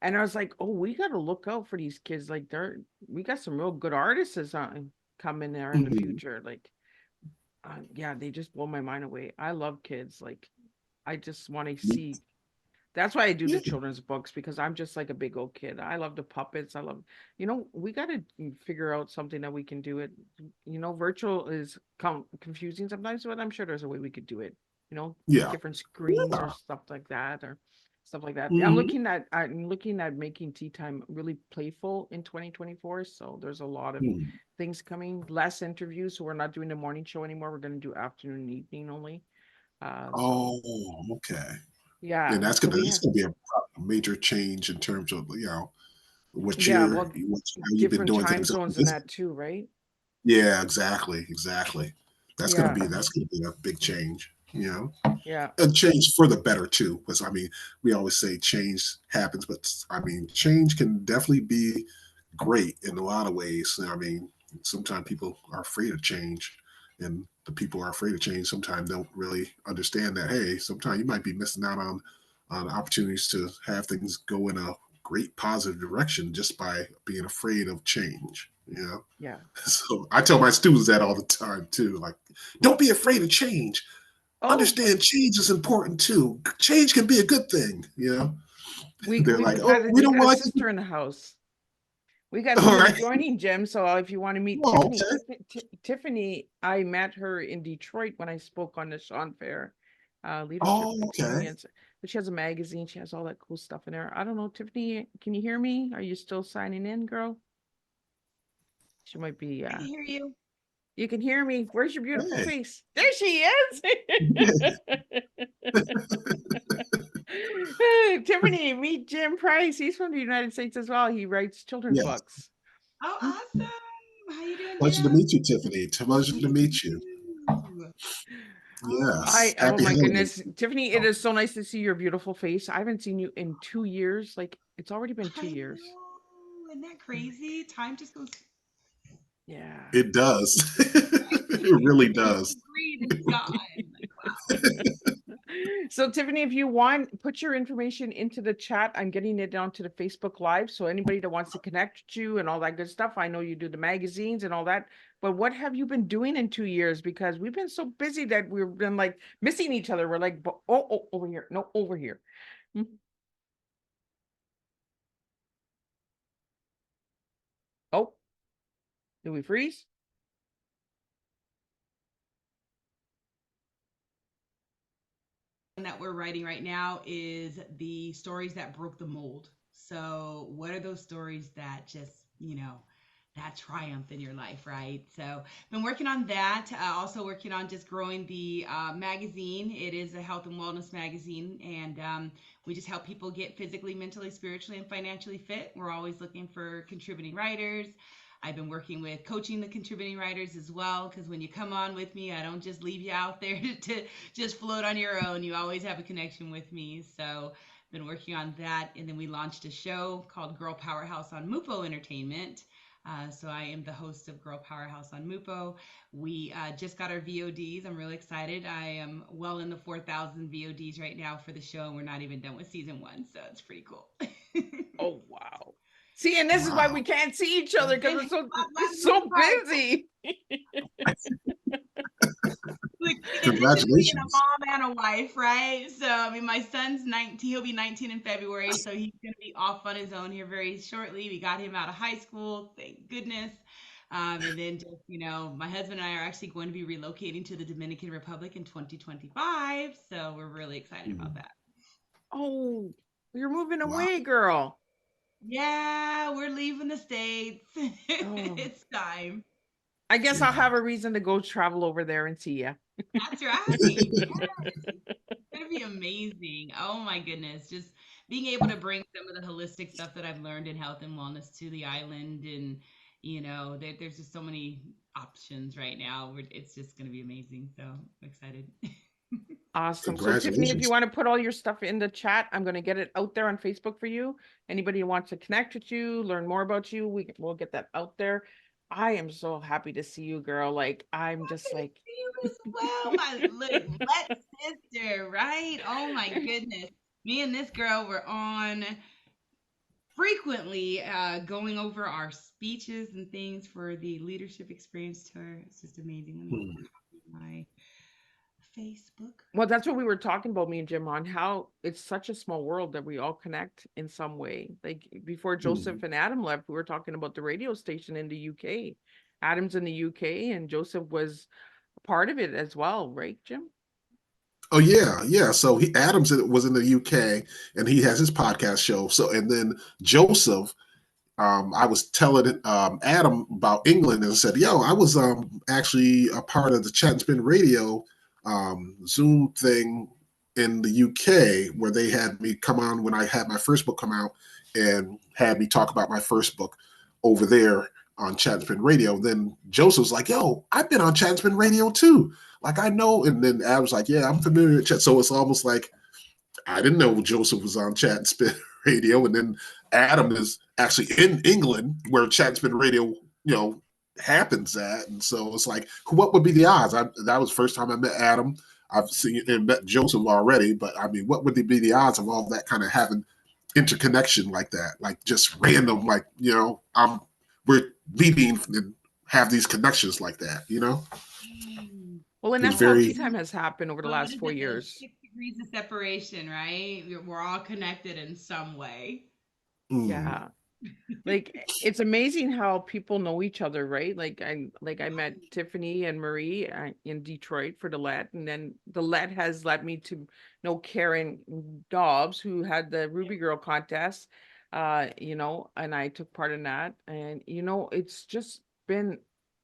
Speaker 1: And I was like, oh, we got to look out for these kids. Like we got some real good artists on coming there in the
Speaker 4: Mhm.
Speaker 1: future. Like, yeah, they just blow my mind away. I love kids. Like, I just want to see. That's why I do
Speaker 4: Yeah.
Speaker 1: the children's books, because I'm just like a big old kid. I love the puppets. I love, we got to figure out something that we can do it. Virtual is confusing sometimes, but I'm sure there's a way we could do it.
Speaker 4: Yeah.
Speaker 1: Different screens or
Speaker 4: Yeah.
Speaker 1: stuff like that, or stuff like that.
Speaker 4: Mhm.
Speaker 1: I'm looking at making Tea Time really playful in 2024. So there's a lot of
Speaker 4: Mhm.
Speaker 1: things coming, less interviews. So we're not doing the morning show anymore. We're going to do afternoon and evening only. So
Speaker 4: Oh, okay.
Speaker 1: yeah,
Speaker 4: And that's
Speaker 1: so
Speaker 4: gonna
Speaker 1: we
Speaker 4: it's
Speaker 1: have,
Speaker 4: gonna be a major change in terms of what
Speaker 1: yeah,
Speaker 4: you're
Speaker 1: well,
Speaker 4: how you've been
Speaker 1: different
Speaker 4: doing
Speaker 1: time
Speaker 4: things.
Speaker 1: zones and that too, right?
Speaker 4: Yeah, exactly.
Speaker 1: Yeah,
Speaker 4: That's gonna be a big change.
Speaker 1: yeah,
Speaker 4: And change for the better too. Because I mean, we always say change happens, but I mean, change can definitely be great in a lot of ways. I mean, sometimes people are afraid of change, and the people who are afraid of change sometimes don't really understand that. Hey, sometimes you might be missing out on opportunities to have things go in a great positive direction just by being afraid of change.
Speaker 1: yeah.
Speaker 4: So I tell my students that all the time too. Like, don't be afraid of change.
Speaker 1: Oh,
Speaker 4: Understand change is important too. Change can be a good thing.
Speaker 1: we
Speaker 4: They're
Speaker 1: we
Speaker 4: like, oh, we
Speaker 1: we
Speaker 4: don't
Speaker 1: got a
Speaker 4: like
Speaker 1: sister in the house. We got
Speaker 4: all
Speaker 1: somebody
Speaker 4: right.
Speaker 1: joining, Jim. So if you want to meet
Speaker 4: Oh,
Speaker 1: Tiffany,
Speaker 4: okay.
Speaker 1: Tiffany, I met her in Detroit when I spoke on the Sean Fair leadership
Speaker 4: Oh, okay.
Speaker 1: experience. But she has a magazine. She has all that cool stuff in there. I don't know, Tiffany, can you hear me? Are you still signing in, girl? She might be.
Speaker 5: I can hear you.
Speaker 1: You can hear me. Where's your beautiful
Speaker 4: Hey.
Speaker 1: face? There she is. Tiffany, meet Jim Price. He's from the United States as well. He writes children's
Speaker 4: Yes.
Speaker 1: books.
Speaker 5: Oh, awesome. How you doing,
Speaker 4: Pleasure to
Speaker 5: Jim?
Speaker 4: meet you, Tiffany. Pleasure to
Speaker 5: Me
Speaker 4: meet you.
Speaker 5: too.
Speaker 4: Yes.
Speaker 1: Oh
Speaker 4: Happy
Speaker 1: my
Speaker 4: holidays.
Speaker 1: goodness. Tiffany, it is so nice to see your beautiful face. I haven't seen you in 2 years. Like, it's already been two
Speaker 5: I
Speaker 1: years.
Speaker 5: know. Isn't that crazy? Time just goes.
Speaker 1: Yeah.
Speaker 4: It does. It really does.
Speaker 5: Breathe and it's gone. Like, wow.
Speaker 1: So Tiffany, if you want, put your information into the chat. I'm getting it down to the Facebook Live. So anybody that wants to connect with you and all that good stuff, I know you do the magazines and all that. But what have you been doing in 2 years? Because we've been so busy that we've been like missing each other. We're like, oh, over here. No, over here. Hmm. Oh, did we freeze?
Speaker 5: That we're writing right now is the stories that broke the mold. So, what are those stories that just, that triumph in your life, right? So, been working on that. Also working on just growing the magazine. It is a health and wellness magazine, and we just help people get physically, mentally, spiritually, and financially fit. We're always looking for contributing writers. I've been working with coaching the contributing writers as well, because when you come on with me, I don't just leave you out there to just float on your own. You always have a connection with me. So been working on that. And then we launched a show called Girl Powerhouse on Mupo Entertainment. So I am the host of Girl Powerhouse on Mupo. We just got our VODs. I'm really excited. I am well in the 4,000 VODs right now for the show, and we're not even done with season 1. So it's pretty cool.
Speaker 1: Oh, wow. See, and this is why
Speaker 4: Wow.
Speaker 1: we can't see each other, because
Speaker 5: And
Speaker 1: it's so busy.
Speaker 5: like, in addition to being a
Speaker 4: Congratulations.
Speaker 5: mom and a wife, right? So, I mean, my son's 19, he'll be 19 in February, so he's going to be off on his own here very shortly. We got him out of high school, thank goodness. And then just, my husband and I are actually going to be relocating to the Dominican Republic in 2025. So we're really excited about that.
Speaker 1: Oh, you're moving
Speaker 4: Wow.
Speaker 1: away, girl.
Speaker 5: Yeah, we're leaving the States.
Speaker 1: Oh.
Speaker 5: It's time.
Speaker 1: I guess I'll
Speaker 4: Yeah.
Speaker 1: have a reason to go travel over there and see you.
Speaker 5: That's right. Yes. It's going to be amazing. Oh my goodness. Just being able to bring some of the holistic stuff that I've learned in health and wellness to the island. And, there's just so many options right now. It's just going to be amazing. So I'm excited.
Speaker 1: Awesome. So Tiffany, if you
Speaker 4: Congratulations.
Speaker 1: want to put all your stuff in the chat, I'm going to get it out there on Facebook for you. Anybody who wants to connect with you, learn more about you, we'll get that out there. I am so happy to see you, girl. Like, I'm just
Speaker 5: Happy to
Speaker 1: like,
Speaker 5: see you as well, my little black sister, right? Oh my goodness. Me and this girl were on frequently going over our speeches and things for the leadership experience tour. It's just amazing. Let me
Speaker 4: Hmm.
Speaker 5: copy my Facebook.
Speaker 1: well, that's what we were talking about, me and Jim, on how it's such a small world that we all connect in some way. Like before
Speaker 4: Hmm.
Speaker 1: Joseph and Adam left, we were talking about the radio station in the UK. Adam's in the UK and Joseph was a part of it as well, right, Jim?
Speaker 4: Oh yeah, yeah. So Adams was in the UK, and he has his podcast show. So and then Joseph, I was telling Adam about England and said, "Yo, I was actually a part of the Chat and Spin Radio Zoom thing in the UK where they had me come on when I had my first book come out and had me talk about my first book over there on Chat and Spin Radio." Then Joseph's like, "Yo, I've been on Chat and Spin Radio too. Like I know." And then Adam's like, "Yeah, I'm familiar with Chat." So it's almost like I didn't know Joseph was on Chat and Spin Radio, and then Adam is actually in England where Chat and Spin Radio, happens at, and so it's like, what would be the odds? That was the first time I met Adam. I've seen and met Joseph already, but I mean, what would be the odds of all that kind of having interconnection like that, like just random, like we're meeting and have these connections like that.
Speaker 5: Mm.
Speaker 1: Well, and
Speaker 4: It was
Speaker 1: that's how
Speaker 4: very,
Speaker 1: tea time has happened over the
Speaker 5: What
Speaker 1: last
Speaker 5: is
Speaker 1: 4 years.
Speaker 5: 6 degrees of separation, right? We're all connected in some way.
Speaker 1: Yeah. Like it's amazing how people know each other, right? Like I met Tiffany and Marie in Detroit for the Let, and then the Let has led me to know Karen Dobbs, who had the Ruby Girl contest, and I took part in that. And it's just been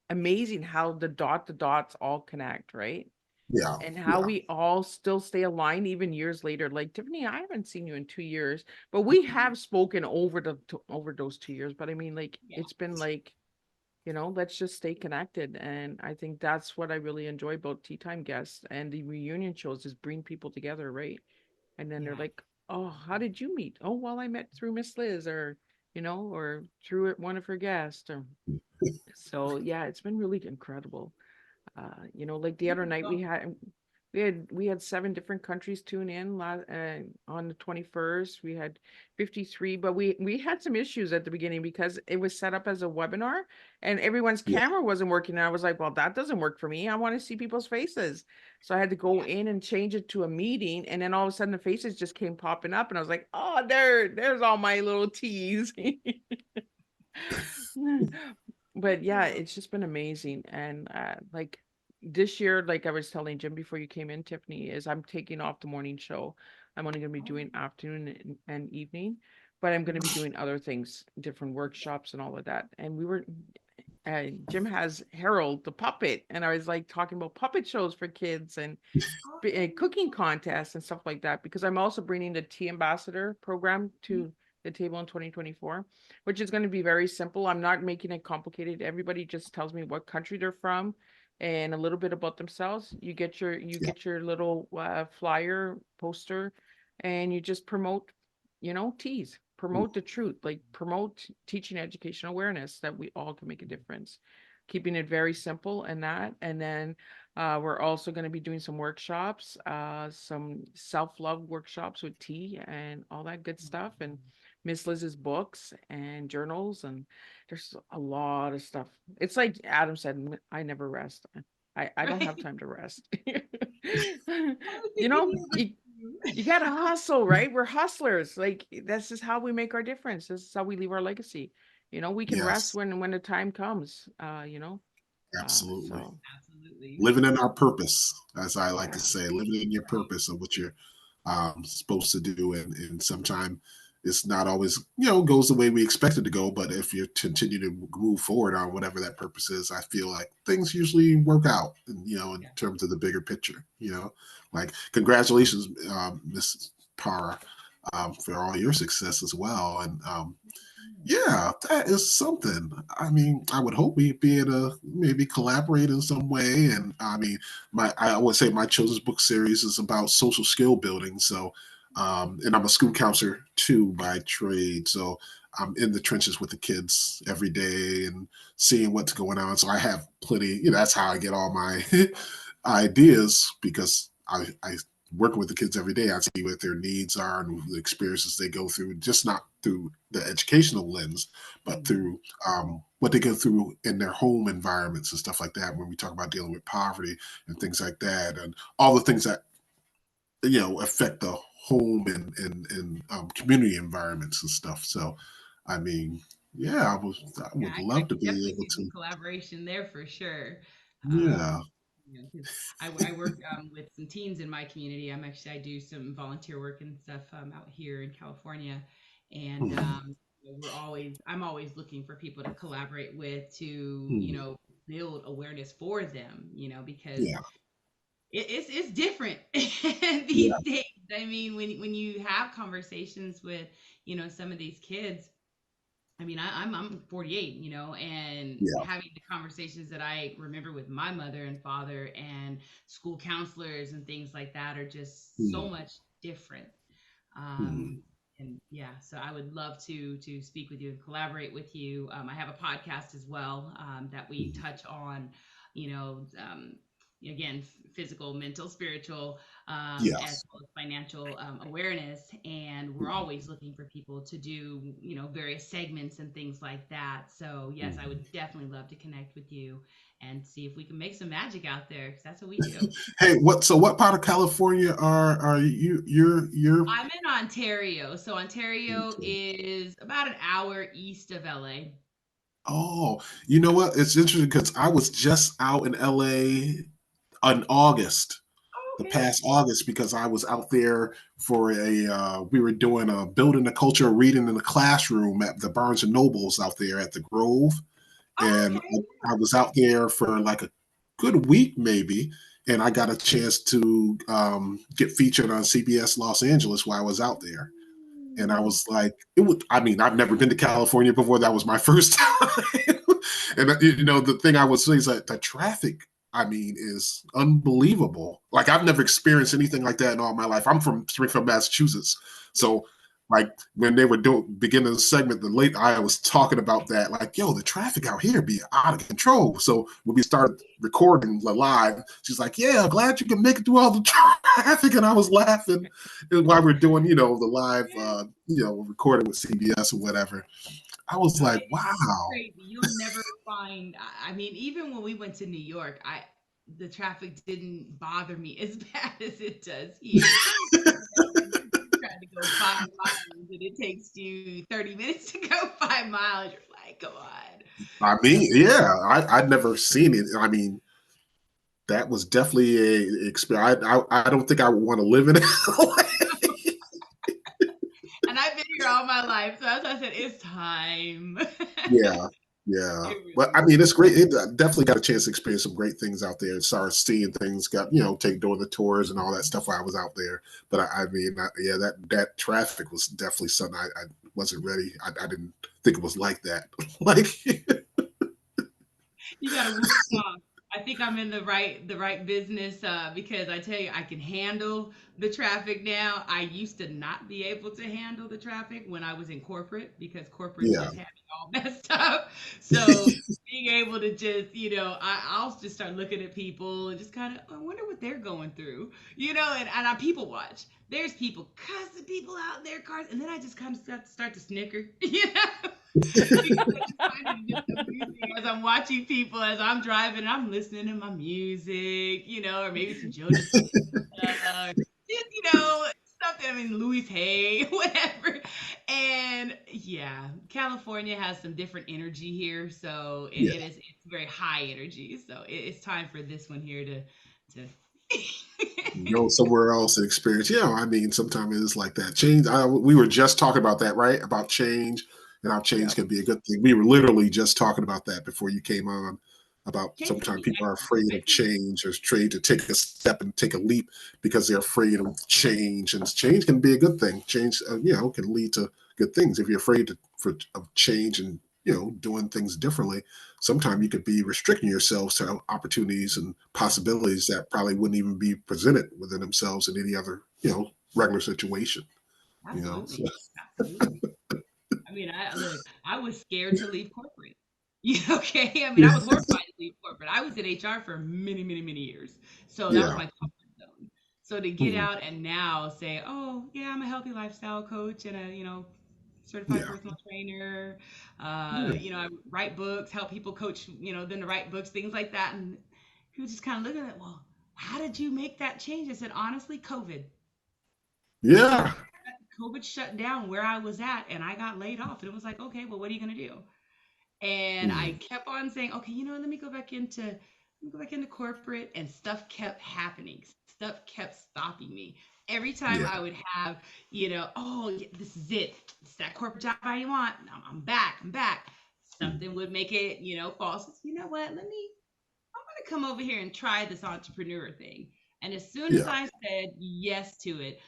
Speaker 1: amazing how the dots all connect, right?
Speaker 4: yeah,
Speaker 1: And how
Speaker 4: yeah,
Speaker 1: we all still stay aligned even years later. Like Tiffany, I haven't seen you in 2 years, but we have spoken over those 2 years. But I mean, like
Speaker 5: Yeah.
Speaker 1: it's been like, let's just stay connected. And I think that's what I really enjoy about Tea Time Guests and the reunion shows is bring people together, right? And then they're
Speaker 5: Yeah.
Speaker 1: like, oh, how did you meet? Oh, well, I met through Miss Liz, or or through one of her guests. Or so yeah, it's been really incredible. Like the other night we had 7 different countries tune in on the 21st. We had 53, but we had some issues at the beginning because it was set up as a webinar and everyone's
Speaker 4: yeah,
Speaker 1: camera wasn't working. And I was like, well, that doesn't work for me. I want to see people's faces. So I had to go in and change it to a meeting, and then all of a sudden the faces just came popping up and I was like, oh, there's all my little T's. But yeah, it's just been amazing. And like this year, like I was telling Jim before you came in, Tiffany, is I'm taking off the morning show. I'm only going to be doing afternoon and evening, but I'm going to be doing other things, different workshops and all of that. And Jim has Harold the puppet, and I was like talking about puppet shows for kids and cooking contests and stuff like that, because I'm also bringing the tea ambassador program to the table in 2024, which is going to be very simple. I'm not making it complicated. Everybody just tells me what country they're from and a little bit about themselves. You
Speaker 4: yeah.
Speaker 1: get your little flyer poster, and you just promote, teas, promote the truth, like promote teaching education awareness that we all can make a difference, keeping it very simple. And then we're also going to be doing some workshops, some self-love workshops with tea and all that good stuff, and Miss Liz's books and journals, and there's a lot of stuff. It's like Adam said, I never rest. I don't have
Speaker 5: Right.
Speaker 1: time to rest.
Speaker 5: I was
Speaker 1: you
Speaker 5: thinking
Speaker 1: know,
Speaker 5: you
Speaker 1: you,
Speaker 5: were
Speaker 1: you gotta hustle, right? We're hustlers. Like this is how we make our difference. This is how we leave our legacy. We can rest
Speaker 4: Yes,
Speaker 1: when the time comes.
Speaker 4: absolutely.
Speaker 1: So
Speaker 5: absolutely.
Speaker 4: Living in our purpose, as I like to
Speaker 1: yeah.
Speaker 4: say, living in your purpose of what you're supposed to do. And sometimes it's not always, goes the way we expect it to go. But if you continue to move forward on whatever that purpose is, I feel like things usually work out, in terms of the bigger picture, like congratulations, Miss Para, for all your success as well. And Yeah, that is something. I mean, I would hope we'd be able to maybe collaborate in some way. And I mean, I would say my children's book series is about social skill building. So, and I'm a school counselor too by trade. So I'm in the trenches with the kids every day and seeing what's going on. So I have plenty, that's how I get all my ideas because I working with the kids every day. I see what their needs are and the experiences they go through, just not through the educational lens, but through what they go through in their home environments and stuff like that. When we talk about dealing with poverty and things like that, and all the things that affect the home and community environments and stuff. So, I mean, yeah, I
Speaker 5: Yeah,
Speaker 4: would
Speaker 5: I
Speaker 4: love to
Speaker 5: can
Speaker 4: be
Speaker 5: definitely
Speaker 4: able
Speaker 5: see some
Speaker 4: to.
Speaker 5: collaboration there for sure.
Speaker 4: Yeah.
Speaker 5: 'Cause I work with some teens in my community. I do some volunteer work and stuff out here in California, and
Speaker 4: Mhm.
Speaker 5: I'm always looking for people to collaborate with to
Speaker 4: Mhm.
Speaker 5: build awareness for them, because
Speaker 4: Yeah.
Speaker 5: it's different
Speaker 4: Yeah.
Speaker 5: these days. I mean, when you have conversations with some of these kids. I mean, I'm 48, and
Speaker 4: Yeah.
Speaker 5: having the conversations that I remember with my mother and father and school counselors and things like that are just so
Speaker 4: Mhm.
Speaker 5: much different.
Speaker 4: Mhm.
Speaker 5: And yeah, so I would love to speak with you and collaborate with you. I have a podcast as well that we
Speaker 4: Mhm.
Speaker 5: touch on, you know, um, again, physical, mental, spiritual, as
Speaker 4: Yes.
Speaker 5: well as financial awareness. And we're always looking for people to do, various segments and things like that. So yes, I
Speaker 4: Mhm.
Speaker 5: would definitely love to connect with you and see if we can make some magic out there because that's what we do.
Speaker 4: Hey, what part of California are you're
Speaker 5: I'm in Ontario. So Ontario
Speaker 4: okay.
Speaker 5: is about an hour east of LA.
Speaker 4: Oh, you know what? It's interesting because I was just out in LA in August,
Speaker 5: Oh,
Speaker 4: the
Speaker 5: okay.
Speaker 4: past August, because I was out there for we were doing a building the culture of reading in the classroom at the Barnes and Nobles out there at the Grove.
Speaker 5: Oh,
Speaker 4: And
Speaker 5: okay.
Speaker 4: I was out there for like a good week, maybe. And I got a chance to get featured on CBS Los Angeles while I was out there. And I
Speaker 5: Ooh.
Speaker 4: was like, I mean, I've never been to California before. That was my first time. And, the thing I would say is that the traffic, I mean, is unbelievable. Like, I've never experienced anything like that in all my life. I'm from Springfield, Massachusetts. So, like, when they were beginning the segment, I was talking about that, like, yo, the traffic out here be out of control. So when we started recording live, she's like, yeah, glad you can make it through all the traffic. And I was laughing while we're doing, the live, recording with CBS or whatever. I was
Speaker 5: No,
Speaker 4: like,
Speaker 5: it's
Speaker 4: wow.
Speaker 5: crazy. You'll never find. I mean, even when we went to New York, the traffic didn't bother me as bad as it does here. You're trying to go 5 miles and it takes you 30 minutes to go 5 miles. You're like, come on.
Speaker 4: I
Speaker 5: So
Speaker 4: mean, yeah, I'd never seen it. I mean, that was definitely a experience. I don't think I would want to live in it.
Speaker 5: and I've been here all my life. So that's why I said it's time.
Speaker 4: Yeah, yeah.
Speaker 5: It
Speaker 4: But
Speaker 5: really
Speaker 4: I
Speaker 5: is.
Speaker 4: mean, it's great. It definitely got a chance to experience some great things out there and start seeing things. Got take doing the tours and all that stuff while I was out there. But I mean, yeah, that traffic was definitely something I wasn't ready. I didn't think it was like that. Like,
Speaker 5: You got to whoop off. I think I'm in the right business because I tell you I can handle the traffic now. I used to not be able to handle the traffic when I was in corporate because corporate
Speaker 4: yeah,
Speaker 5: just had me all messed up. So being able to just I'll just start looking at people and just kind of I wonder what they're going through, and I people watch. There's people cussing people out in their cars, and then I just kind of start to snicker, because I just find it just amusing as I'm watching people as I'm driving, I'm listening to my music, or maybe some Joe Dispenza, just something. I mean, Louis Hay, whatever. And yeah, California has some different energy here, so
Speaker 4: yeah.
Speaker 5: it's very high energy. So it's time for this one here to.
Speaker 4: Go somewhere else and experience. Yeah, I mean, sometimes it is like that. Change. We were just talking about that, right? About change and how change
Speaker 1: Yeah.
Speaker 4: can be a good thing. We were literally just talking about that before you came on. About
Speaker 5: Change can
Speaker 4: sometimes
Speaker 5: be
Speaker 4: people are
Speaker 5: excellent.
Speaker 4: afraid
Speaker 5: I
Speaker 4: of
Speaker 5: think.
Speaker 4: change or afraid to take a step and take a leap because they're afraid of change. And change can be a good thing. Change, can lead to good things. If you're afraid to of change and, doing things differently, sometimes you could be restricting yourselves to opportunities and possibilities that probably wouldn't even be presented within themselves in any other, regular situation.
Speaker 5: Absolutely.
Speaker 4: So,
Speaker 5: Absolutely. I mean, I was scared to leave corporate. Okay. I mean, I was horrified to leave corporate. I was in HR for many, many, many years. So that was
Speaker 4: yeah.
Speaker 5: my comfort zone. So to get out and now say, oh, yeah, I'm a healthy lifestyle coach and a, certified
Speaker 4: Yeah.
Speaker 5: personal trainer.
Speaker 4: Yeah.
Speaker 5: I write books, help people coach, them to write books, things like that. And people just kind of look at it, well, how did you make that change? I said, honestly, COVID.
Speaker 4: Yeah.
Speaker 5: COVID shut down where I was at and I got laid off. And it was like, okay, well, what are you going to do? And I kept on saying, okay, let me go back into corporate, and stuff kept happening. Stuff kept stopping me. Every time
Speaker 4: Yeah.
Speaker 5: I would have, oh, yeah, this is it. It's that corporate job I want. I'm back. I'm back. Something would make it, false. You know what? I'm going to come over here and try this entrepreneur thing. And as soon as I said yes to it,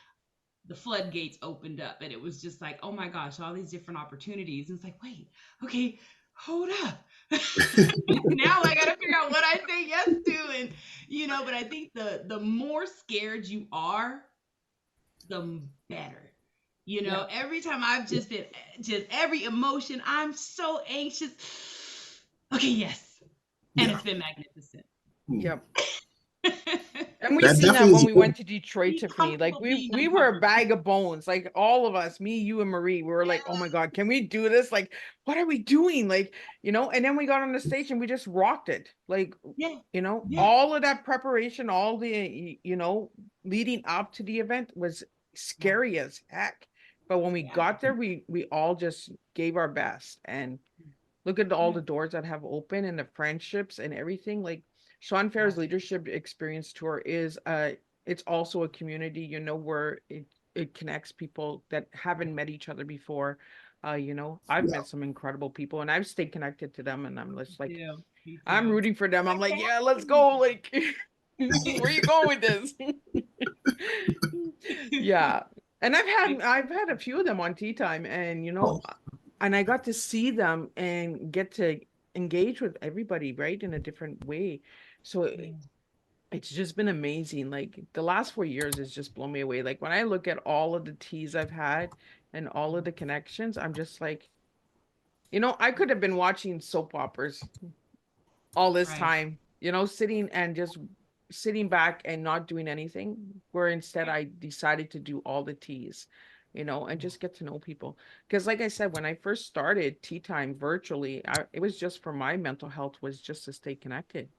Speaker 5: the floodgates opened up, and it was just like, oh my gosh, all these different opportunities. And it's like, wait, okay, hold up. Now I got to figure out what I say yes to. And, but I think the more scared you are, the better. Every time I've just been, just every emotion, I'm so anxious. Okay, yes. And it's been magnificent.
Speaker 1: Yep. And we
Speaker 4: That
Speaker 1: seen that
Speaker 4: definitely
Speaker 1: when
Speaker 4: is
Speaker 1: we
Speaker 4: good.
Speaker 1: went to Detroit,
Speaker 5: Be
Speaker 1: Tiffany. Like
Speaker 5: comfortable being
Speaker 1: we were a
Speaker 5: uncomfortable.
Speaker 1: bag of bones. Like all of us, me, you, and Marie, we were like, oh my God, can we do this? Like, what are we doing? Like, and then we got on the stage and we just rocked it. Like,
Speaker 5: Yeah.
Speaker 1: all of that preparation, all the, leading up to the event was scary as heck. But when we got there, we all just gave our best. And look at all the doors that have opened and the friendships and everything. Like Sean Fair's leadership experience tour is it's also a community, where it connects people that haven't met each other before. I've met some incredible people and I've stayed connected to them, and I'm just like, I'm rooting for them. I'm like, yeah, let's go. Like, where you going with this? Yeah. And I've had a few of them on Tea Time, and and I got to see them and get to engage with everybody, right, in a different way. So it's just been amazing. Like the last 4 years has just blown me away. Like when I look at all of the teas I've had and all of the connections, I'm just like, I could have been watching soap operas all this time, sitting back and not doing anything, where instead I decided to do all the teas, and just get to know people. Because like I said, when I first started Tea Time virtually, it was just for my mental health, was just to stay connected.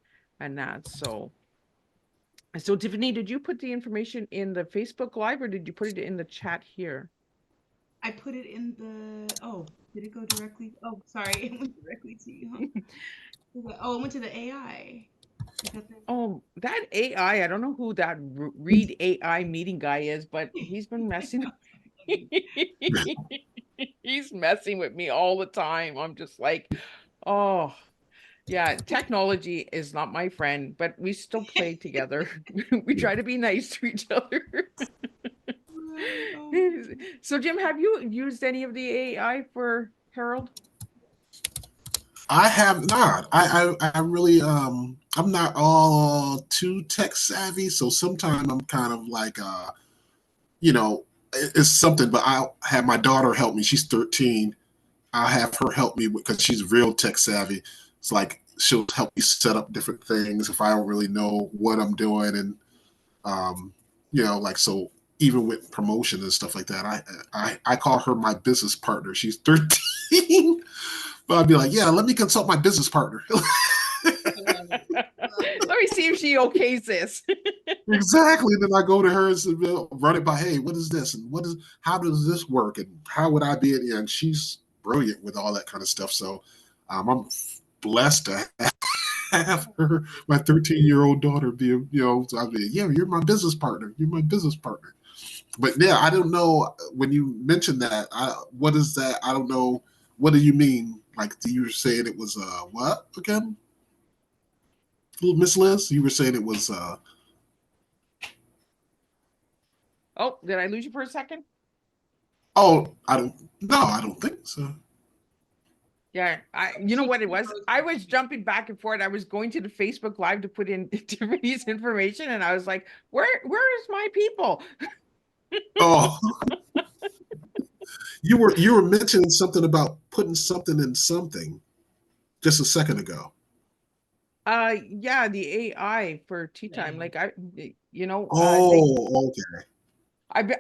Speaker 1: And that's so Tiffany, did you put the information in the Facebook Live or did you put it in the chat here?
Speaker 5: I put it in the, did it go directly? Oh, sorry, it went directly to you. Oh, it went to the AI.
Speaker 1: Oh, that AI, I don't know who that Read AI meeting guy is, but he's been messing. He's messing with me all the time. I'm just like, oh, yeah, technology is not my friend, but we still play together. We try to be nice to each other. So, Jim, have you used any of the AI for Harold?
Speaker 4: I have not. I really I'm not all too tech savvy, so sometimes I'm kind of like it's something, but I'll have my daughter help me. She's 13. I'll have her help me because she's real tech savvy. It's like she'll help me set up different things if I don't really know what I'm doing, and like so. Even with promotion and stuff like that, I call her my business partner. She's 13. But I'd be like, yeah, let me consult my business partner.
Speaker 1: Let me see if she okays this.
Speaker 4: Exactly. Then I go to her and run it by, hey, what is this? And how does this work? And how would I be it? And she's brilliant with all that kind of stuff. So I'm blessed to have her, my 13-year-old daughter be, so I'd be, yeah, you're my business partner. You're my business partner. But yeah, I don't know when you mentioned that, what is that? I don't know. What do you mean? Like you were saying it was what again? Miss Liz, you were saying it was
Speaker 1: Oh, did I lose you for a second?
Speaker 4: oh, I don't think so.
Speaker 1: Yeah, you know what it was? I was jumping back and forth. I was going to the Facebook Live to put in Tiffany's information, and I was like, where is my people?
Speaker 4: Oh, you were mentioning something about putting something in something just a second ago.
Speaker 1: Yeah, the AI for tea time. Like
Speaker 4: Oh, okay.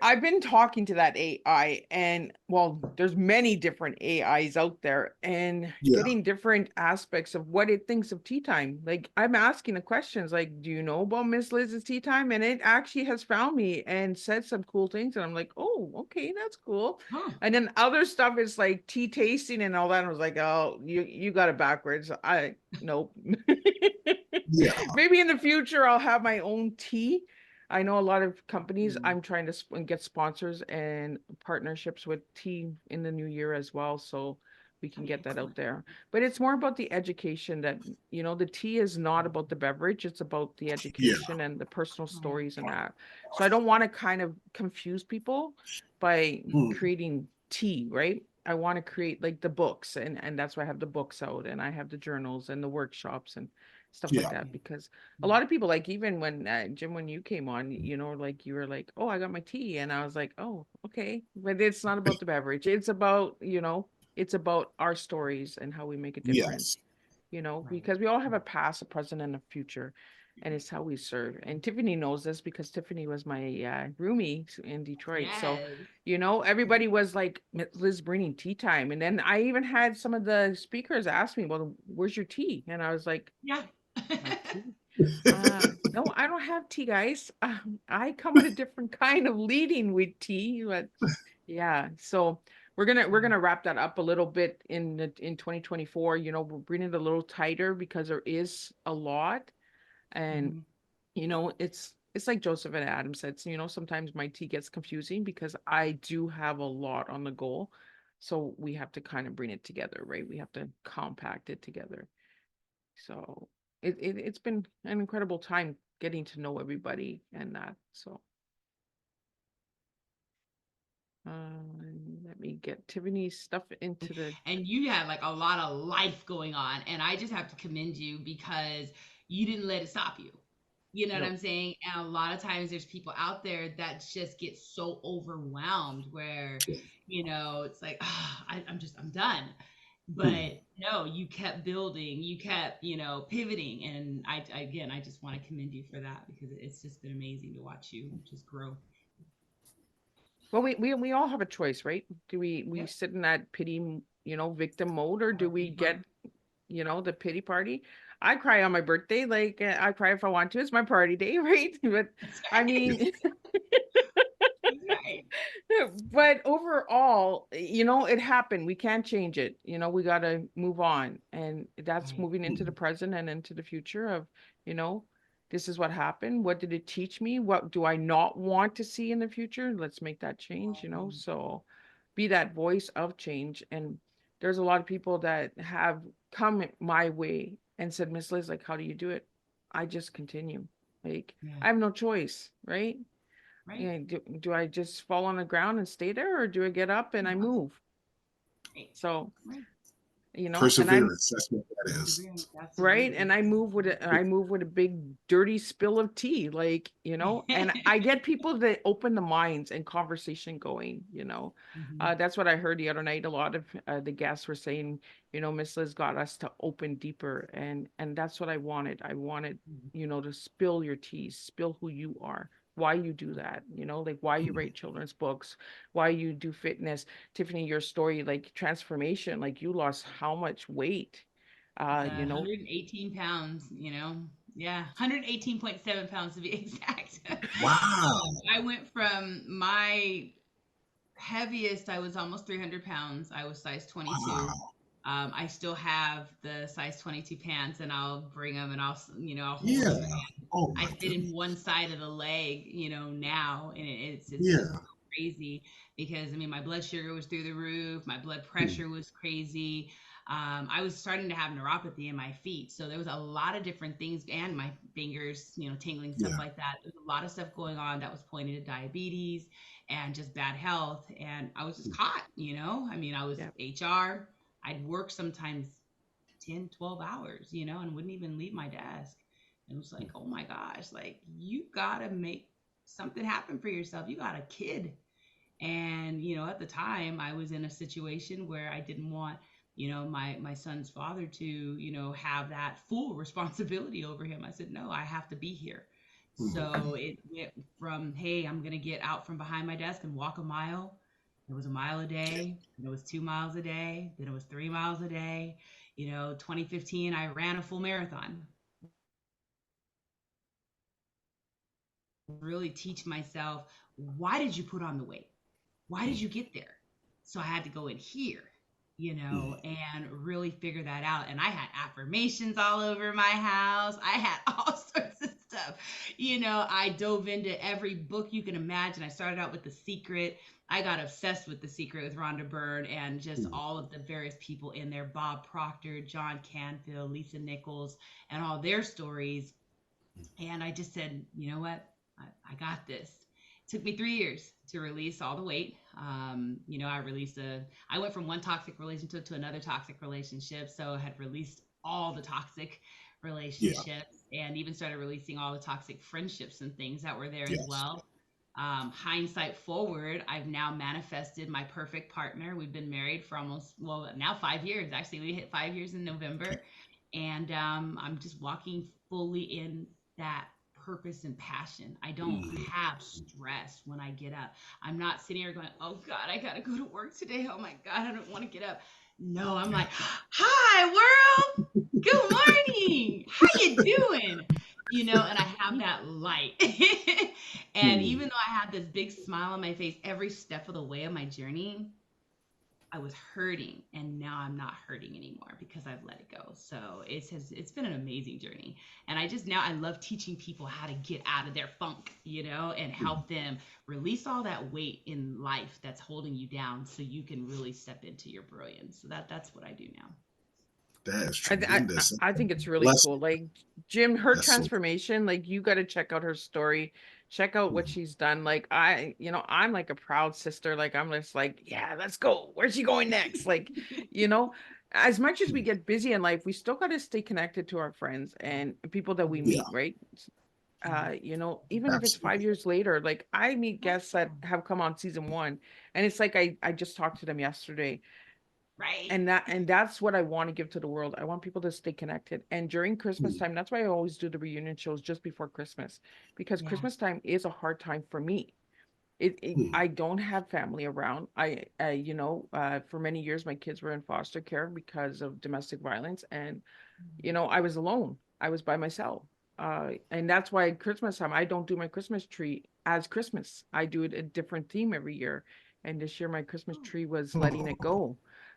Speaker 1: I've been talking to that AI, and well, there's many different AIs out there, and
Speaker 4: Yeah.
Speaker 1: getting different aspects of what it thinks of tea time. Like I'm asking the questions like, do you know about Miss Liz's tea time? And it actually has found me and said some cool things, and I'm like, oh, okay, that's cool.
Speaker 5: Huh.
Speaker 1: And then other stuff is like tea tasting and all that. And I was like, oh, you got it backwards. Nope.
Speaker 4: Yeah.
Speaker 1: Maybe in the future I'll have my own tea. I know a lot of companies.
Speaker 5: Mm.
Speaker 1: I'm trying to get sponsors and partnerships with tea in the new year as well, so we can get that out
Speaker 5: Excellent.
Speaker 1: there. But it's more about the education that, the tea is not about the beverage, it's about the education and the personal stories and that. So I don't want to kind of confuse people by
Speaker 4: Mm.
Speaker 1: creating tea, right? I want to create like the books, and that's why I have the books out, and I have the journals and the workshops and stuff like
Speaker 4: Yeah.
Speaker 1: that, because a lot of people, like, even when Jim, when you came on, like you were like, oh, I got my tea, and I was like, oh, okay, but it's not about the beverage, it's about, it's about our stories and how we make a difference,
Speaker 4: Yes.
Speaker 5: Right.
Speaker 1: because we all have a past, a present, and a future, and it's how we serve. And Tiffany knows this because Tiffany was my roomie in Detroit. So,
Speaker 5: Yes.
Speaker 1: everybody was like, Liz bringing tea time. And then I even had some of the speakers ask me, well, where's your tea? And I was like,
Speaker 5: Yeah.
Speaker 1: my tea? No, I don't have tea, guys. I come with a different kind of leading with tea, but yeah. So we're gonna wrap that up a little bit in 2024. We're bringing it a little tighter because there is a lot, and
Speaker 5: Mhm.
Speaker 1: it's like Joseph and Adam said. So, sometimes my tea gets confusing because I do have a lot on the go, so we have to kind of bring it together, right? We have to compact it together. So it's been an incredible time getting to know everybody and that. So let me get Tiffany's stuff into the
Speaker 5: And you had like a lot of life going on, and I just have to commend you because you didn't let it stop you. You know what
Speaker 1: no.
Speaker 5: I'm saying? And a lot of times there's people out there that just get so overwhelmed where, it's like, I'm done. But no, you kept building, you kept, pivoting. And again, I just want to commend you for that because it's just been amazing to watch you just grow.
Speaker 1: Well, we all have a choice, right? Do we
Speaker 5: Yep.
Speaker 1: sit in that pity, victim mode, or do
Speaker 5: Our
Speaker 1: we
Speaker 5: pity
Speaker 1: get,
Speaker 5: party.
Speaker 1: the pity party? I cry on my birthday, like I cry if I want to. It's my party day, right? But
Speaker 5: That's
Speaker 1: I
Speaker 5: right.
Speaker 1: mean,
Speaker 5: That's right.
Speaker 1: but overall, it happened. We can't change it. We got to move on. And that's
Speaker 5: Right.
Speaker 1: moving into the present and into the future of, you know, this is what happened. What did it teach me? What do I not want to see in the future? Let's make that change.
Speaker 5: Mhm.
Speaker 1: So be that voice of change. And there's a lot of people that have come my way and said, Miss Liz, like, how do you do it? I just continue. Like,
Speaker 5: Yeah.
Speaker 1: I have no choice, right?
Speaker 5: Right.
Speaker 1: Yeah, do I just fall on the ground and stay there, or do I get up and I move?
Speaker 5: Right.
Speaker 1: So,
Speaker 5: Right.
Speaker 1: and I'm
Speaker 4: Perseverance. That's what that is.
Speaker 5: Perseverance,
Speaker 1: right,
Speaker 5: absolutely.
Speaker 1: and I move with a big dirty spill of tea, like, and I get people that open the minds and conversation going.
Speaker 5: Mhm.
Speaker 1: That's what I heard the other night. A lot of the guests were saying, Miss Liz got us to open deeper, and that's what I wanted. I wanted,
Speaker 5: Mhm.
Speaker 1: to spill your tea, spill who you are, why you do that, like why you write children's books, why you do fitness. Tiffany, your story, like transformation, like you lost how much weight, uh, you know,
Speaker 5: 118 pounds, Yeah, 118.7 pounds to be exact.
Speaker 4: Wow.
Speaker 5: I went from my heaviest, I was almost 300 pounds. I was size 22.
Speaker 4: Wow.
Speaker 5: I still have the size 22 pants, and I'll bring them and I'll hold
Speaker 4: Yeah.
Speaker 5: them.
Speaker 4: Oh
Speaker 5: I
Speaker 4: my
Speaker 5: fit in
Speaker 4: goodness.
Speaker 5: one side of the leg, now, and it's just
Speaker 4: Yeah.
Speaker 5: crazy because I mean my blood sugar was through the roof, my blood pressure was crazy. I was starting to have neuropathy in my feet, so there was a lot of different things, and my fingers, tingling, stuff
Speaker 4: Yeah.
Speaker 5: like that. There's a lot of stuff going on that was pointed to diabetes and just bad health, and I was just caught. I mean, I was
Speaker 1: yeah,
Speaker 5: HR. I'd work sometimes 10, 12 hours, and wouldn't even leave my desk. It was like, oh my gosh, like you gotta make something happen for yourself. You got a kid. And, at the time I was in a situation where I didn't want, my son's father to, have that full responsibility over him. I said, no, I have to be here. So it went from, hey, I'm going to get out from behind my desk and walk a mile. It was a mile a day. Then it was 2 miles a day. Then it was 3 miles a day. 2015, I ran a full marathon. Really teach myself, why did you put on the weight? Why did you get there? So I had to go in here, and really figure that out. And I had affirmations all over my house. I had all sorts of stuff. I dove into every book you can imagine. I started out with The Secret. I got obsessed with The Secret with Rhonda Byrne and just all of the various people in there, Bob Proctor, John Canfield, Lisa Nichols, and all their stories. And I just said, you know what? I got this. It took me 3 years to release all the weight. I went from one toxic relationship to another toxic relationship. So I had released all the toxic relationships and even started releasing all the toxic friendships and things that were there as well. Hindsight forward, I've now manifested my perfect partner. We've been married for now 5 years. Actually, we hit 5 years in November. And I'm just walking fully in that purpose and passion. I don't have stress when I get up. I'm not sitting here going, oh God, I gotta go to work today. Oh my God, I don't want to get up. No, I'm like, hi world, good morning. How you doing? And I have that light. And even though I had this big smile on my face every step of the way of my journey, I was hurting, and now I'm not hurting anymore because I've let it go. So it's been an amazing journey. And I love teaching people how to get out of their funk, and help them release all that weight in life that's holding you down so you can really step into your brilliance. So that's what I do now.
Speaker 4: That is tremendous.
Speaker 1: I think it's really cool. Like Jim, her transformation, like you got to check out her story. Check out what she's done. Like I'm like a proud sister. Like I'm just like, yeah, let's go. Where's she going next? Like, as much as we get busy in life, we still got to stay connected to our friends and people that we meet, right? Even if it's 5 years later, like I meet guests that have come on season 1, and it's like I just talked to them yesterday.
Speaker 5: Right.
Speaker 1: And that's what I want to give to the world. I want people to stay connected. And during Christmas time, that's why I always do the reunion shows just before Christmas, because Christmas time is a hard time for me. I don't have family around. For many years, my kids were in foster care because of domestic violence. And, I was alone. I was by myself. And that's why at Christmas time, I don't do my Christmas tree as Christmas. I do it a different theme every year. And this year, my Christmas tree was letting it go.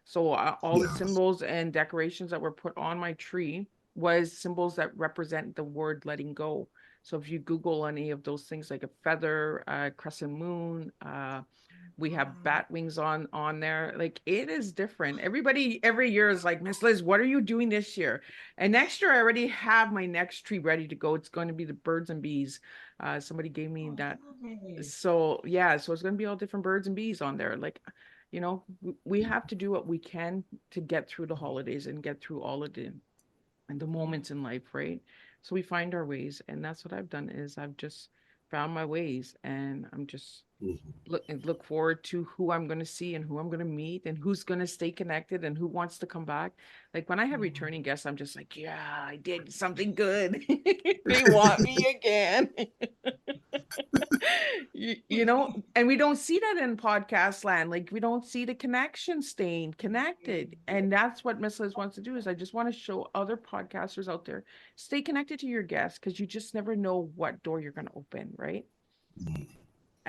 Speaker 1: So all the symbols and decorations that were put on my tree was symbols that represent the word letting go. So if you Google any of those things, like a feather, crescent moon, we have bat wings on there. Like it is different. Everybody every year is like, Miss Liz, what are you doing this year? And next year I already have my next tree ready to go. It's going to be the birds and bees. Somebody gave me that. So so it's going to be all different birds and bees on there. Like, we have to do what we can to get through the holidays and get through all of the moments in life, right? So we find our ways, and that's what I've done. Is I've just found my ways, and I'm just look forward to who I'm going to see and who I'm going to meet and who's going to stay connected and who wants to come back. Like when I have returning guests, I'm just like, yeah, I did something good. They want me again. And we don't see that in podcast land. Like we don't see the connection staying connected. And that's what Miss Liz wants to do. Is I just want to show other podcasters out there, stay connected to your guests, because you just never know what door you're going to open, right?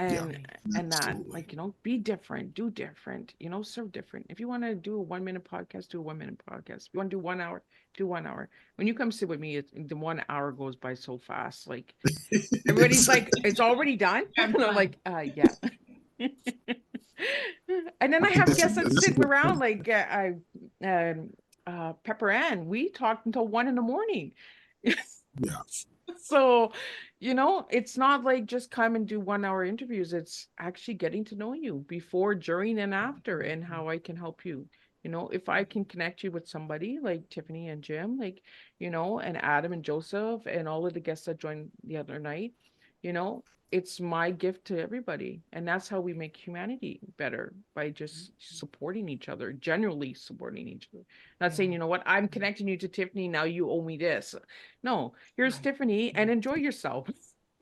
Speaker 1: And that, like, be different, do different, serve different. If you want to do a 1 minute podcast, do a 1 minute podcast. If you want to do 1 hour, do 1 hour. When you come sit with me, the 1 hour goes by so fast. Like everybody's like, it's already done. And I'm like, yeah. And then I have guests that sit around, like Pepper Ann. We talked until 1 a.m. So, it's not like just come and do 1 hour interviews. It's actually getting to know you before, during, and after, and how I can help you You know, if I can connect you with somebody like Tiffany and Jim, like, you know, and Adam and Joseph and all of the guests that joined the other night, you know, it's my gift to everybody. And that's how we make humanity better, by just supporting each other, generally supporting each other. Not saying, you know what, I'm connecting you to Tiffany, now you owe me this. No, here's
Speaker 5: Right.
Speaker 1: Tiffany and enjoy yourself.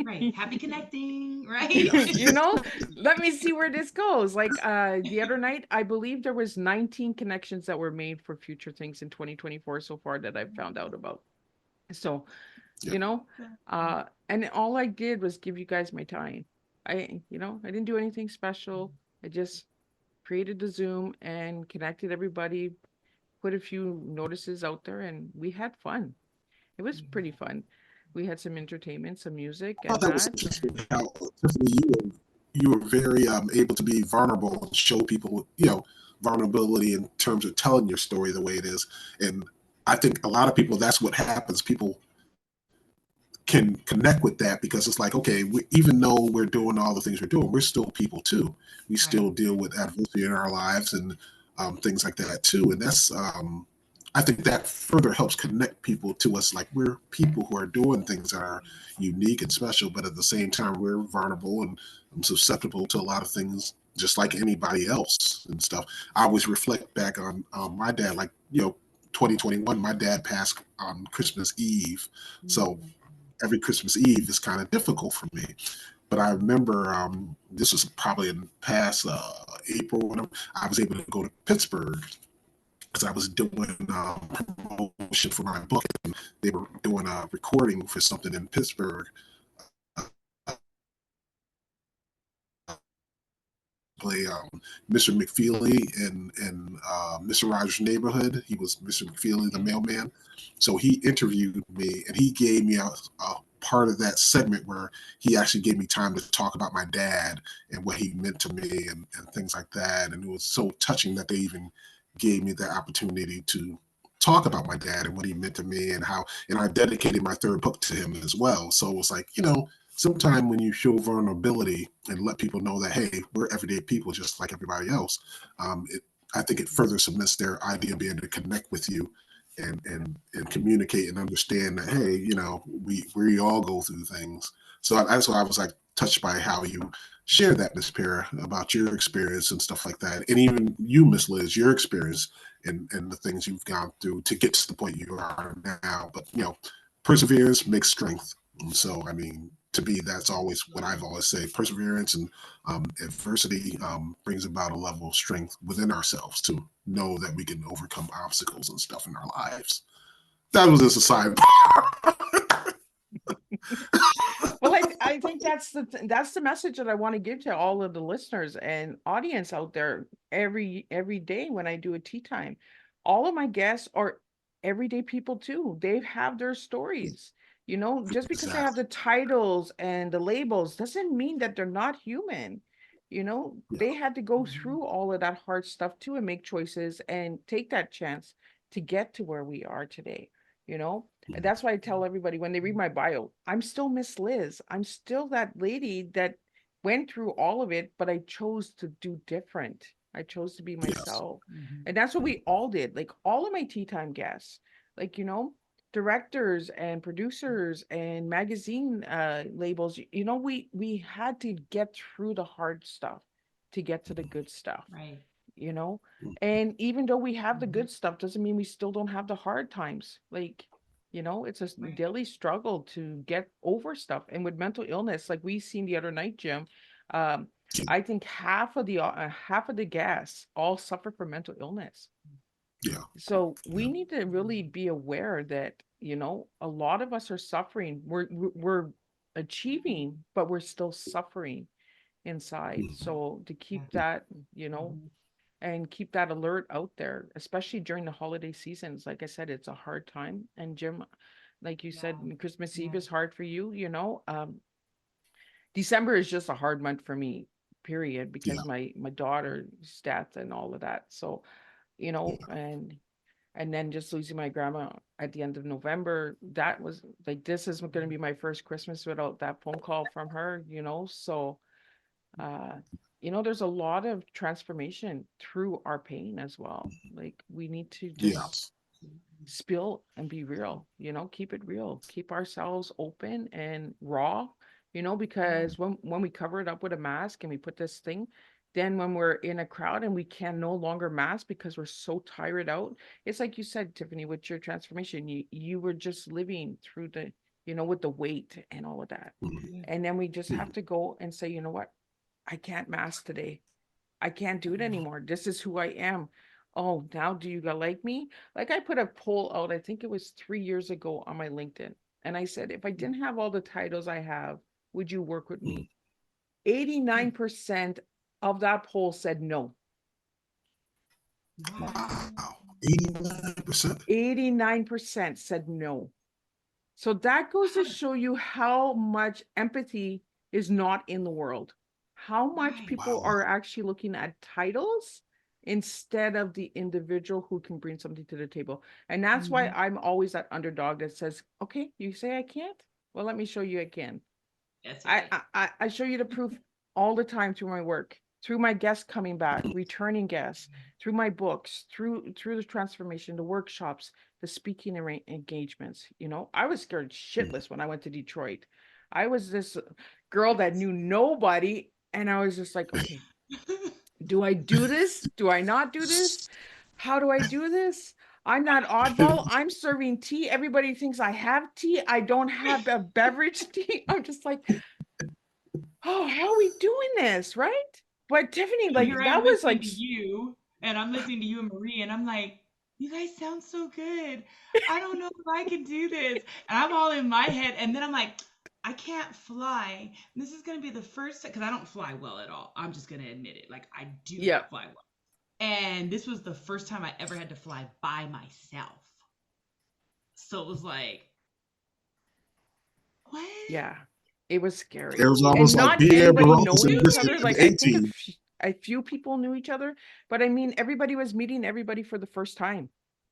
Speaker 5: Right. Happy connecting, right?
Speaker 1: You know, let me see where this goes. Like the other night, I believe there was 19 connections that were made for future things in 2024 so far that I've found out about. So,
Speaker 4: Yeah.
Speaker 1: you know, and all I did was give you guys my time. You know, I didn't do anything special. I just created the Zoom and connected everybody, put a few notices out there, and we had fun. It was pretty fun. We had some entertainment, some music,
Speaker 4: I thought
Speaker 1: and
Speaker 4: that was
Speaker 1: that.
Speaker 4: interesting how Tiffany, you were very able to be vulnerable and show people, you know, vulnerability in terms of telling your story the way it is. And I think a lot of people, that's what happens. People can connect with that because it's like, okay, even though we're doing all the things we're doing, we're still people too. We still deal with adversity in our lives and things like that too. And that's, I think that further helps connect people to us. Like, we're people who are doing things that are unique and special, but at the same time, we're vulnerable and susceptible to a lot of things, just like anybody else and stuff. I always reflect back on my dad, like, you know, 2021, my dad passed on Christmas Eve. So every Christmas Eve is kind of difficult for me. But I remember this was probably in past April when I was able to go to Pittsburgh because I was doing promotion for my book. And they were doing a recording for something in Pittsburgh. Play Mr. McFeely in Mr. Rogers' Neighborhood. He was Mr. McFeely, the mailman. So he interviewed me, and he gave me a part of that segment where he actually gave me time to talk about my dad and what he meant to me and things like that. And it was so touching that they even gave me the opportunity to talk about my dad and what he meant to me and how, and I dedicated my third book to him as well. So it was like, you know, sometime when you show vulnerability and let people know that, hey, we're everyday people just like everybody else, I think it further cements their idea of being able to connect with you and communicate and understand that, hey, you know, we all go through things. So that's why I was like touched by how you shared that, Miss Para, about your experience and stuff like that, and even you, Miss Liz, your experience and the things you've gone through to get to the point you are now. But you know, perseverance makes strength. And so, I mean, to me, that's always what I've always said. Perseverance and adversity brings about a level of strength within ourselves to know that we can overcome obstacles and stuff in our lives. That was just a side.
Speaker 1: Well, I think that's the message that I want to give to all of the listeners and audience out there every day when I do a tea time. All of my guests are everyday people too. They have their stories. You know, just because they have
Speaker 4: Exactly.
Speaker 1: the titles and the labels doesn't mean that they're not human. You know,
Speaker 4: Yeah.
Speaker 1: they had to go through all of that hard stuff too and make choices and take that chance to get to where we are today, you know? And that's why I tell everybody when they read my bio, I'm still Miss Liz. I'm still that lady that went through all of it, but I chose to do different. I chose to be
Speaker 4: Yes.
Speaker 1: myself. And that's what we all did. Like all of my tea time guests, like, you know, directors and producers and magazine labels, you know, we had to get through the hard stuff to get to the good stuff,
Speaker 5: Right.
Speaker 1: you know. And even though we have the good stuff doesn't mean we still don't have the hard times. Like, you know, it's a
Speaker 5: Right.
Speaker 1: daily struggle to get over stuff. And with mental illness, like we seen the other night, Jim, um I think half of the guests all suffer from mental illness.
Speaker 4: Yeah.
Speaker 1: So
Speaker 4: Yeah.
Speaker 1: we need to really be aware that, you know, a lot of us are suffering. We're achieving, but we're still suffering inside.
Speaker 4: Mhm.
Speaker 1: So to keep that, you know, and keep that alert out there, especially during the holiday seasons. Like I said, it's a hard time. And Jim, like you said, Christmas Eve is hard for you, you know. December is just a hard month for me, period,
Speaker 4: Yeah.
Speaker 1: because my daughter's death and all of that. So, you know, and then just losing my grandma at the end of November, that was like, this is going to be my first Christmas without that phone call from her, you know. So you know, there's a lot of transformation through our pain as well. Like we need to
Speaker 4: Yeah.
Speaker 1: just spill and be real, you know, keep it real, keep ourselves open and raw, you know, because when we cover it up with a mask and we put this thing, then when we're in a crowd and we can no longer mask because we're so tired out, it's like you said, Tiffany, with your transformation, you were just living through the, you know, with the weight and all of that. And then we just have to go and say, you know what, I can't mask today. I can't do it anymore. This is who I am. Oh, now do you like me? Like I put a poll out, I think it was 3 years ago on my LinkedIn. And I said, if I didn't have all the titles I have, would you work with me? 89% of that poll said no.
Speaker 4: Wow. 89%.
Speaker 1: 89% said no. So that goes to show you how much empathy is not in the world. How much people are actually looking at titles instead of the individual who can bring something to the table. And that's why I'm always that underdog that says, okay, you say I can't? Well, let me show you I can.
Speaker 5: That's right.
Speaker 1: I show you the proof all the time through my work, through my guests coming back, returning guests, through my books, through the transformation, the workshops, the speaking engagements. You know, I was scared shitless when I went to Detroit. I was this girl that knew nobody, and I was just like, okay, do I do this? Do I not do this? How do I do this? I'm not oddball. I'm serving tea. Everybody thinks I have tea. I don't have a beverage tea. I'm just like, oh, how are we doing this? Right? But Tiffany,
Speaker 5: And
Speaker 1: like
Speaker 5: here I
Speaker 1: that
Speaker 5: am
Speaker 1: was
Speaker 5: listening
Speaker 1: like,
Speaker 5: to you, and I'm listening to you and Marie, and I'm like, you guys sound so good. I don't know if I can do this. And I'm all in my head, and then I'm like, I can't fly. And this is gonna be the first time because I don't fly well at all. I'm just gonna admit it. Like I do
Speaker 1: yeah,
Speaker 5: not fly well. And this was the first time I ever had to fly by myself. So it was like, what?
Speaker 1: yeah, it was scary.
Speaker 4: It was
Speaker 1: And
Speaker 4: almost like
Speaker 1: not
Speaker 4: being
Speaker 1: anybody
Speaker 4: Barosas
Speaker 1: knowing
Speaker 4: and
Speaker 1: each
Speaker 4: Biscuit
Speaker 1: other.
Speaker 4: in
Speaker 1: Like
Speaker 4: the
Speaker 1: I think
Speaker 4: 18.
Speaker 1: a few people knew each other, but I mean, everybody was meeting everybody for the first time.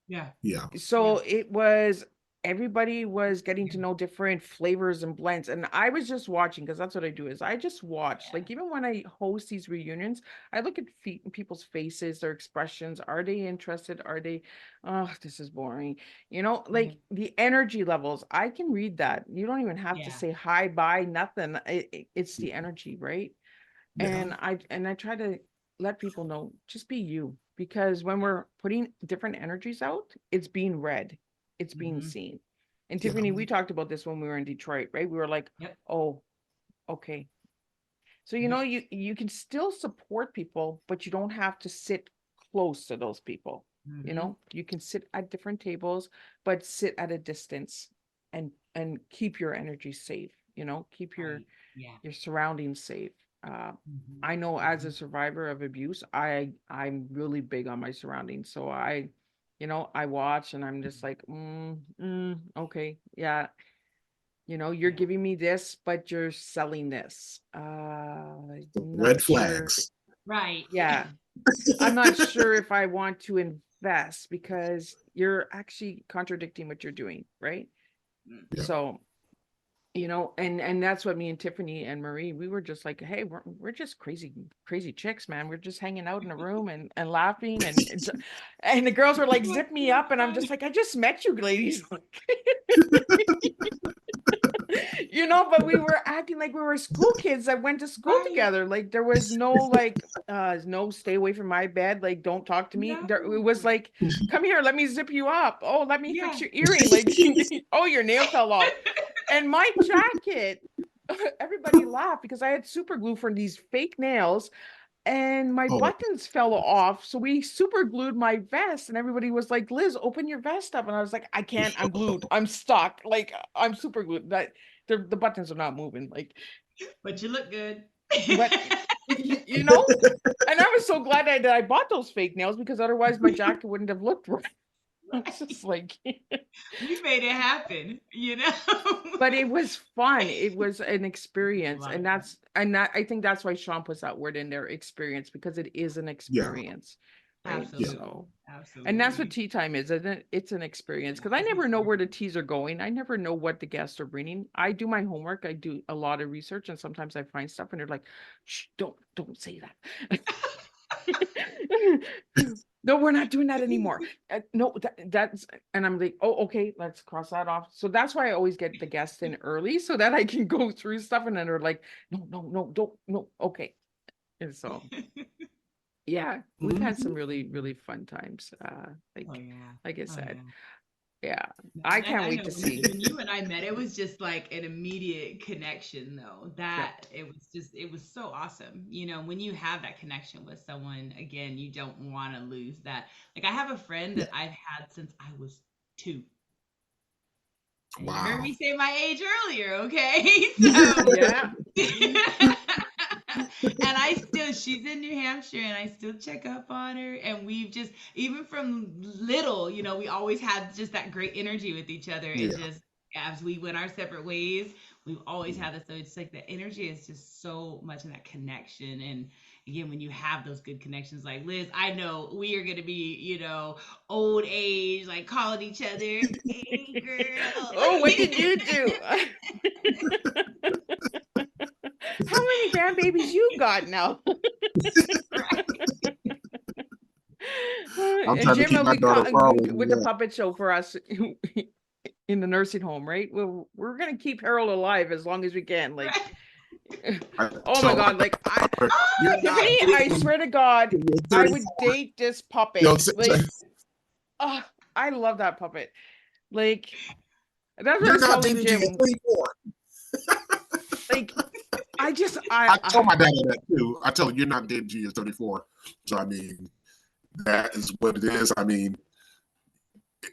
Speaker 5: Yeah.
Speaker 4: Yeah.
Speaker 1: So it was, everybody was getting to know different flavors and blends, and I was just watching, because that's what I do, is I just watch. Like even when I host these reunions, I look at people's faces, their expressions. Are they interested? Are they, oh, this is boring, you know, like the energy levels, I can read that. You don't even have to say hi, bye, nothing. It's the energy, right?
Speaker 4: Yeah.
Speaker 1: And I try to let people know, just be you, because when we're putting different energies out, it's being read, it's being seen. And
Speaker 4: Yeah.
Speaker 1: Tiffany, we talked about this when we were in Detroit, right? We were like, oh, okay. So you know, you can still support people, but you don't have to sit close to those people. You know, you can sit at different tables, but sit at a distance and keep your energy safe, you know, keep your surroundings safe. I know as a survivor of abuse, I'm really big on my surroundings. So I, you know, I watch and I'm just like, okay, yeah, you know, you're giving me this, but you're selling this.
Speaker 4: Red
Speaker 1: Not sure.
Speaker 4: flags.
Speaker 5: Right.
Speaker 1: Yeah. I'm not sure if I want to invest because you're actually contradicting what you're doing, right?
Speaker 4: Yeah.
Speaker 1: So, you know, and that's what me and Tiffany and Marie, we were just like, hey, we're just crazy chicks, man. We're just hanging out in a room and laughing and the girls were like, zip me up, and I'm just like, I just met you ladies. You know, but we were acting like we were school kids that went to school together. Like there was no like no, stay away from my bed, like don't talk to me. It was like, come here, let me zip you up. Oh, let me fix your earring. Like, oh, your nail fell off. And my jacket, everybody laughed because I had super glue for these fake nails and my buttons fell off. So we super glued my vest and everybody was like, Liz, open your vest up. And I was like, I can't, I'm glued. I'm stuck. Like I'm super glued. That the buttons are not moving. Like,
Speaker 5: but you look good.
Speaker 1: but you know, and I was so glad that I bought those fake nails because otherwise my jacket wouldn't have looked right. It's just like
Speaker 5: we made it happen, you know.
Speaker 1: But it was fun. It was an experience, and I think that's why Sean puts that word in there, experience, because it is an experience. right?
Speaker 5: Absolutely.
Speaker 1: So,
Speaker 5: Absolutely.
Speaker 1: and that's what tea time is, isn't it? It's an experience because I never know where the teas are going. I never know what the guests are bringing. I do my homework. I do a lot of research, and sometimes I find stuff, and they're like, "Shh, don't say that." No, we're not doing that anymore. No, that's, and I'm like, oh, okay, let's cross that off. So that's why I always get the guests in early so that I can go through stuff, and then they're like, no, don't, no, okay. And so, yeah, we've had some really, really fun times. Like,
Speaker 5: Oh yeah.
Speaker 1: like I
Speaker 5: Oh
Speaker 1: said,
Speaker 5: yeah.
Speaker 1: yeah,
Speaker 5: No,
Speaker 1: I
Speaker 5: and
Speaker 1: can't
Speaker 5: I
Speaker 1: wait
Speaker 5: know
Speaker 1: to see.
Speaker 5: when you and I met, it was just like an immediate connection, though. That it was so awesome. You know, when you have that connection with someone, again, you don't want to lose that. Like I have a friend
Speaker 4: Yeah.
Speaker 5: that I've had since I was 2. And you heard
Speaker 4: Wow.
Speaker 5: me say my age earlier, okay? So
Speaker 1: Yeah,
Speaker 5: and she's in New Hampshire and I still check up on her. And we've just, even from little, you know, we always had just that great energy with each other. And
Speaker 4: Yeah.
Speaker 5: just as we went our separate ways, we've always
Speaker 4: Mhm.
Speaker 5: had this. So it's like the energy is just so much in that connection. And again, when you have those good connections, like Liz, I know we are going to be, you know, old age, like calling each other, hey girl.
Speaker 1: oh, what did you do? How many grandbabies you got now?
Speaker 4: I'm
Speaker 1: And
Speaker 4: trying to
Speaker 1: Jim
Speaker 4: keep
Speaker 1: will
Speaker 4: my
Speaker 1: be
Speaker 4: daughter far away
Speaker 1: with
Speaker 4: from
Speaker 1: the
Speaker 4: that.
Speaker 1: puppet show for us in the nursing home, right? Well, we're gonna keep Harold alive as long as we can. Like,
Speaker 4: I
Speaker 1: oh my
Speaker 4: told
Speaker 1: God, like
Speaker 4: her, you're not
Speaker 1: Tiffany, I
Speaker 4: dating
Speaker 1: swear to God,
Speaker 4: till you're
Speaker 1: I
Speaker 4: 30.
Speaker 1: would date this
Speaker 4: You know,
Speaker 1: puppet. Like, oh, I love that puppet. Like, that's what I
Speaker 4: you're
Speaker 1: was
Speaker 4: not
Speaker 1: telling
Speaker 4: dating till you're
Speaker 1: Jim.
Speaker 4: 34.
Speaker 1: Like, I just,
Speaker 4: I told my dad that too. I told him you're not dating till you're 34. So I mean, that is what it is. I mean,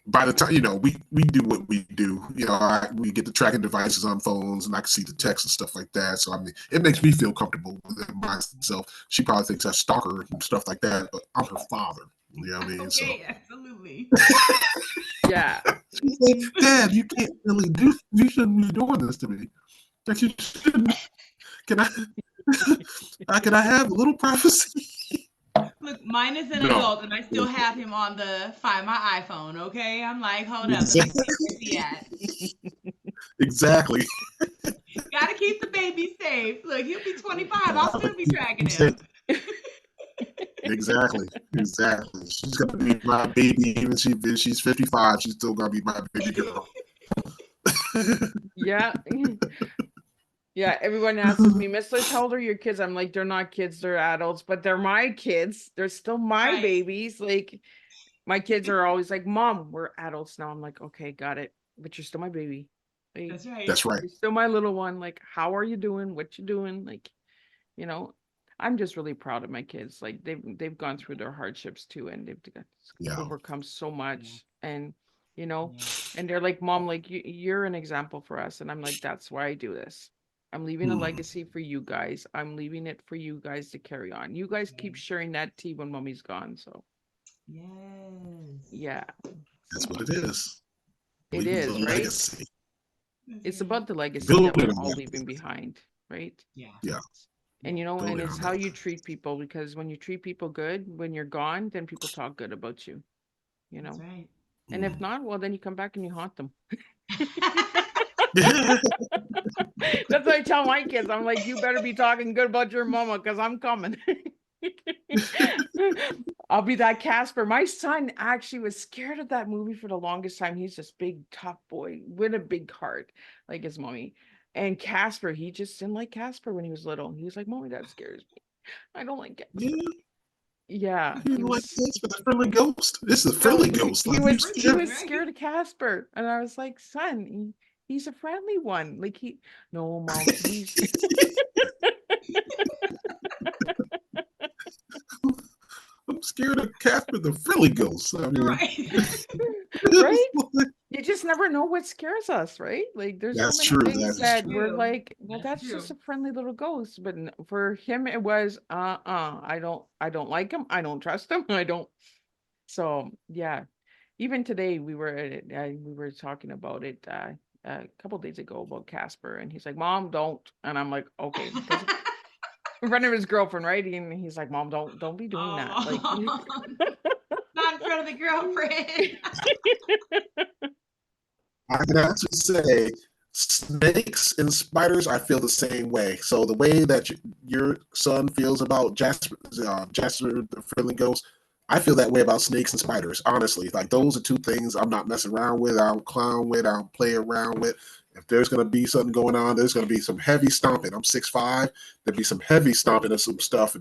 Speaker 4: by the time we do what we do, we get the tracking devices on phones, and I can see the text and stuff like that. So I mean, it makes me feel comfortable with it myself. She probably thinks I stalk her and stuff like that, but I'm her father. You know what I mean? So
Speaker 5: Okay, absolutely.
Speaker 1: yeah.
Speaker 4: she's like, Dad, you can't really do. You shouldn't be doing this to me. Like you shouldn't. Can can I have a little privacy?
Speaker 5: Look, mine is an
Speaker 4: No.
Speaker 5: adult, and I still have him on the Find My iPhone. Okay, I'm like, hold up, let me
Speaker 4: Exactly.
Speaker 5: see where's he at.
Speaker 4: Exactly.
Speaker 5: Gotta keep the baby safe. Look, he'll be 25. I'll still be tracking him.
Speaker 4: Exactly. Exactly. She's gonna be my baby, even she's 55. She's still gonna be my baby girl.
Speaker 1: Yeah. Yeah, everyone asks me, Miss Liz, how old are your kids? I'm like, they're not kids, they're adults, but they're my kids. They're still my
Speaker 5: Right.
Speaker 1: babies. Like, my kids are always like, Mom, we're adults now. I'm like, okay, got it. But you're still my baby. Like,
Speaker 5: That's right.
Speaker 4: That's right.
Speaker 1: you're still my little one. Like, how are you doing? What you doing? Like, you know, I'm just really proud of my kids. Like, they've gone through their hardships too, and they've
Speaker 4: Yeah.
Speaker 1: overcome so much. And
Speaker 5: Yeah.
Speaker 1: and they're like, Mom, like you're an example for us. And I'm like, that's why I do this. I'm leaving a legacy for you guys. I'm leaving it for you guys to carry on. You guys keep sharing that tea when mommy's gone. So
Speaker 5: Yes.
Speaker 1: yeah.
Speaker 4: That's
Speaker 1: So
Speaker 4: what it is.
Speaker 1: it
Speaker 4: Leaving the
Speaker 1: is, right?
Speaker 4: legacy.
Speaker 5: That's
Speaker 1: It's
Speaker 5: right.
Speaker 1: about the legacy that
Speaker 4: Building
Speaker 1: we're
Speaker 4: a
Speaker 1: all
Speaker 4: legacy.
Speaker 1: leaving behind, right?
Speaker 5: Yeah.
Speaker 4: Yeah.
Speaker 1: And and
Speaker 4: Building
Speaker 1: it's
Speaker 4: on
Speaker 1: how
Speaker 4: that.
Speaker 1: you treat people, because when you treat people good, when you're gone, then people talk good about you,
Speaker 5: That's right.
Speaker 1: And if not, well, then you come back and you haunt them. That's what I tell my kids. I'm like, you better be talking good about your mama because I'm coming. I'll be that Casper. My son actually was scared of that movie for the longest time. He's this big, tough boy with a big heart, like his mommy. And Casper, he just didn't like Casper when he was little. He was like, Mommy, that scares me. I don't like Casper. Yeah,
Speaker 4: You
Speaker 1: he
Speaker 4: like
Speaker 1: was.
Speaker 4: this for the friendly ghost? This is a
Speaker 1: No,
Speaker 4: friendly ghost.
Speaker 1: he
Speaker 4: Like,
Speaker 1: was he
Speaker 4: you
Speaker 1: was
Speaker 5: Right.
Speaker 1: scared of Casper, and I was like, son, he's a friendly one. Like no, Mom, he's
Speaker 4: I'm scared of Casper the friendly ghost. I mean,
Speaker 5: Right.
Speaker 1: right. You just never know what scares us, right? Like there's so
Speaker 4: That's
Speaker 1: many
Speaker 4: true.
Speaker 1: things
Speaker 4: That is
Speaker 1: that
Speaker 4: true.
Speaker 1: we're
Speaker 5: True.
Speaker 1: like, well,
Speaker 5: That's
Speaker 1: that's just
Speaker 5: true.
Speaker 1: a friendly little ghost. But for him, it was, I don't like him. I don't trust him. I don't. So yeah, even today we were talking about it a couple days ago about Casper, and he's like, Mom, don't. And I'm like, okay, because in front of his girlfriend, right? And he's like, "Mom, don't be doing that." Like,
Speaker 5: not in front of the girlfriend.
Speaker 4: I can actually say snakes and spiders, I feel the same way. So the way that your son feels about Jasper the Friendly Ghost, I feel that way about snakes and spiders, honestly. Like, those are two things I'm not messing around with, I don't clown with, I don't play around with. If there's going to be something going on, there's going to be some heavy stomping. I'm 6'5", there'd be some heavy stomping of some stuff,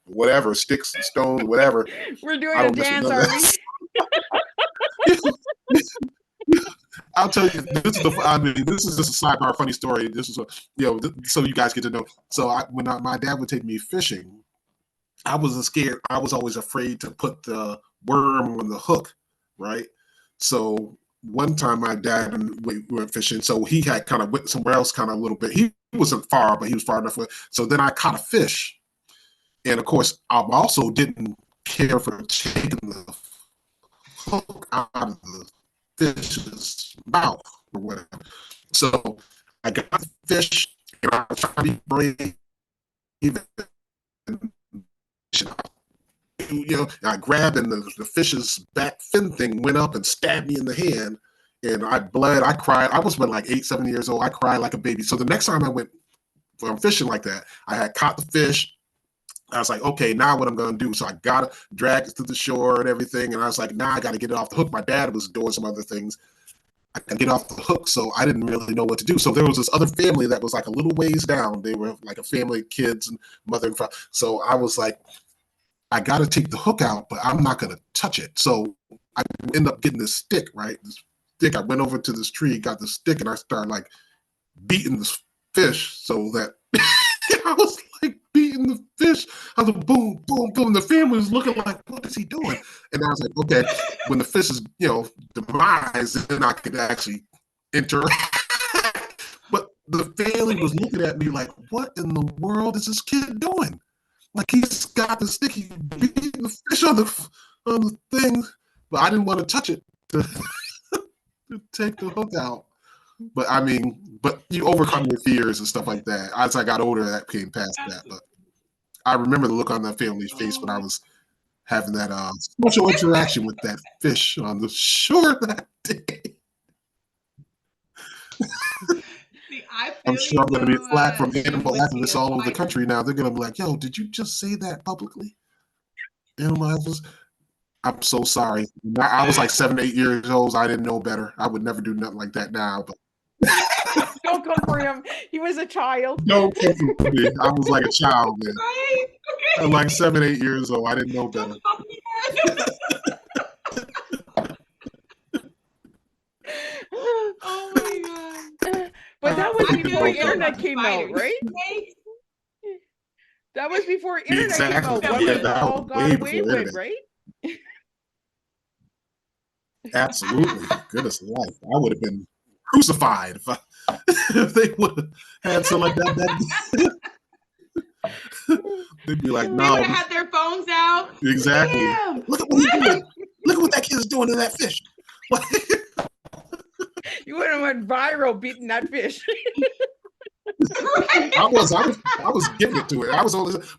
Speaker 4: whatever, sticks and stones, whatever.
Speaker 1: we're doing a dance, are we?
Speaker 4: I'll tell you, this is just a sidebar, funny story. This is so you guys get to know. So when my dad would take me fishing, I wasn't scared. I was always afraid to put the worm on the hook, right? So one time my dad and we went fishing, so he had kind of went somewhere else, kind of a little bit. He wasn't far, but he was far enough. So then I caught a fish, and of course, I also didn't care for taking the hook out of the fish's mouth or whatever. So I got the fish, and I was trying to be brave. I grabbed, and the fish's back fin thing went up and stabbed me in the hand, and I bled. I cried. I was like 8, 7 years old. I cried like a baby. So the next time I went fishing like that, I had caught the fish. I was like, okay, now what I'm going to do? So I got to drag it to the shore and everything. And I was like, now I got to get it off the hook. My dad was doing some other things. I got to get off the hook. So I didn't really know what to do. So there was this other family that was like a little ways down. They were like a family of kids and mother and father. So I was like, I got to take the hook out, but I'm not going to touch it. So I end up getting this stick, right? This stick. I went over to this tree, got the stick, and I started like beating this fish so that I was like beating the fish. I was like, boom, boom, boom. The family was looking like, what is he doing? And I was like, okay, when the fish is, demise, then I could actually enter. But the family was looking at me like, what in the world is this kid doing? Like, he's got the stick, he's beating the fish on the thing, but I didn't want to touch it to take the hook out. But I mean, you overcome your fears and stuff like that. As I got older, that came past that. But I remember the look on that family's face when I was having that social interaction with that fish on the shore that day.
Speaker 5: See,
Speaker 4: I'm sure I'm going to be flagged from animal activists all over the country now. They're going to be like, yo, did you just say that publicly? Animal activists? I'm so sorry. I was like 7, 8 years old. I didn't know better. I would never do nothing like that now. But
Speaker 1: Don't come for him. He was a child.
Speaker 4: Don't come for me. I was like a child then.
Speaker 5: Right? Okay.
Speaker 4: I'm like 7, 8 years old. I didn't know better.
Speaker 5: Oh my god!
Speaker 1: But that was before
Speaker 4: know
Speaker 1: internet came out, right? That was before internet came out. What we all got away with, right?
Speaker 4: Absolutely. Goodness life. I would have been crucified if they would have had something like that. They'd be like,
Speaker 5: They
Speaker 4: no.
Speaker 5: would have had their phones out.
Speaker 4: Exactly.
Speaker 5: Damn.
Speaker 4: Look at what he's doing. Look at what that kid's doing to that fish.
Speaker 1: You would have went viral beating that fish.
Speaker 4: I was giving it to it.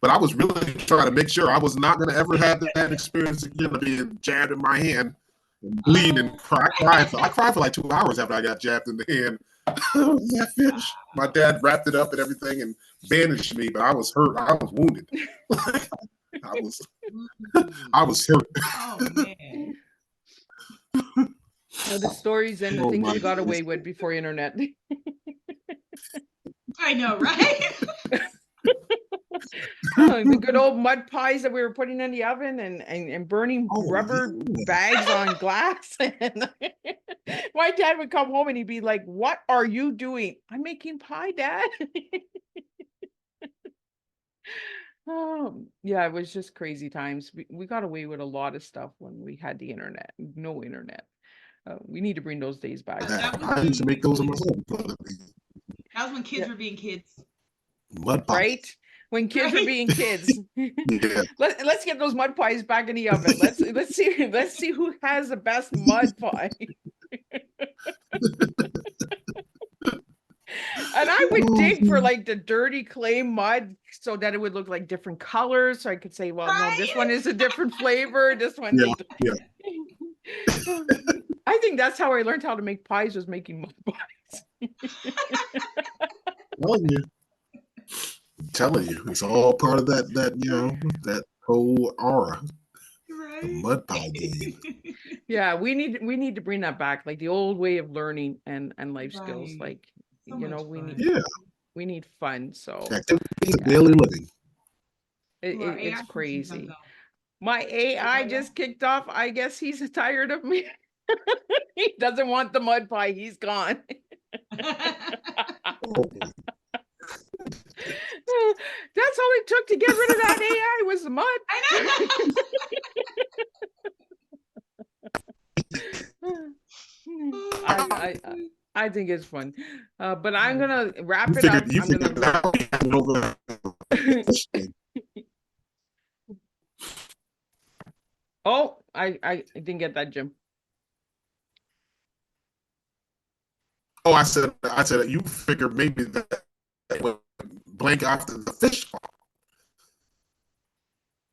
Speaker 4: But I was really trying to make sure I was not going to ever have that experience again of being jabbed in my hand and bleeding and cry. I cried for like 2 hours after I got jabbed in the hand. That fish. My dad wrapped it up and everything and bandaged me, but I was hurt. I was wounded. I was hurt.
Speaker 5: Oh man.
Speaker 1: The stories and the things you got away with before internet.
Speaker 5: I know, right?
Speaker 1: The good old mud pies that we were putting in the oven and burning rubber bags on glass. And my dad would come home and he'd be like, "What are you doing?" "I'm making pie, Dad." Yeah, it was just crazy times. We got away with a lot of stuff when we had the internet. No internet. We need to bring those days back.
Speaker 4: I used to make those on myself.
Speaker 5: That was when kids were being kids.
Speaker 4: Mud pies.
Speaker 1: Right? When kids were being kids.
Speaker 4: Yeah.
Speaker 1: Let's get those mud pies back in the oven. Let's see who has the best mud pie. And I would dig for like the dirty clay mud so that it would look like different colors. So I could say, well, no, this one is a different flavor. This one's
Speaker 4: Yeah,
Speaker 1: I think that's how I learned how to make pies, was making mud pies.
Speaker 4: Telling you, it's all part of that that whole aura. The
Speaker 5: Right.
Speaker 4: mud pie game.
Speaker 1: Yeah, we need to bring that back, like the old way of learning and life skills.
Speaker 5: Right.
Speaker 1: Like,
Speaker 5: So
Speaker 1: you know,
Speaker 5: much
Speaker 1: we
Speaker 5: fun.
Speaker 1: need
Speaker 4: Yeah,
Speaker 1: we need fun. So
Speaker 4: activities of daily living.
Speaker 1: it,
Speaker 5: Well, our
Speaker 1: it,
Speaker 5: AI
Speaker 1: it's
Speaker 5: function comes
Speaker 1: crazy.
Speaker 5: out.
Speaker 1: My AI
Speaker 5: yeah.
Speaker 1: just kicked off. I guess he's tired of me. He doesn't want the mud pie. He's gone.
Speaker 4: Oh,
Speaker 1: That's all it took to get rid of that AI was the mud.
Speaker 5: I know.
Speaker 1: I think it's fun. But I'm gonna wrap
Speaker 4: you
Speaker 1: it
Speaker 4: figured
Speaker 1: up.
Speaker 4: you
Speaker 1: I'm
Speaker 4: figured
Speaker 1: gonna
Speaker 4: out over.
Speaker 1: Oh, I didn't get that, Jim.
Speaker 4: Oh, I said you figured maybe that would blank after the fish.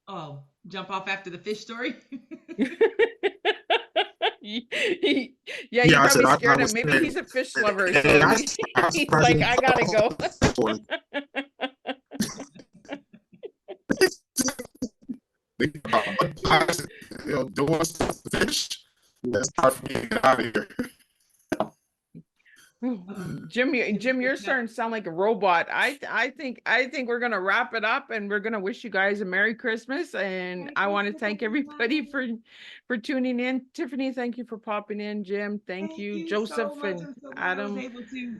Speaker 5: Oh, jump off after the fish story.
Speaker 1: Yeah, you
Speaker 4: Yeah, I said
Speaker 1: probably
Speaker 4: I
Speaker 1: scared him.
Speaker 4: was
Speaker 1: Maybe
Speaker 4: saying,
Speaker 1: he's a fish lover,
Speaker 4: and
Speaker 1: so
Speaker 4: I
Speaker 1: he's like, I gotta go.
Speaker 4: Don't want to fish. That's time for me to get out of here.
Speaker 1: Jim, you're starting to sound like a robot. I think we're gonna wrap it up, and we're gonna wish you guys a Merry Christmas. And
Speaker 5: Merry
Speaker 1: I want to
Speaker 5: Christmas,
Speaker 1: thank everybody
Speaker 5: everyone.
Speaker 1: for tuning in. Tiffany, thank you for popping in. Jim, thank you.
Speaker 5: so
Speaker 1: Joseph
Speaker 5: much.
Speaker 1: and
Speaker 5: I'm so glad I was
Speaker 1: Adam.
Speaker 5: able to.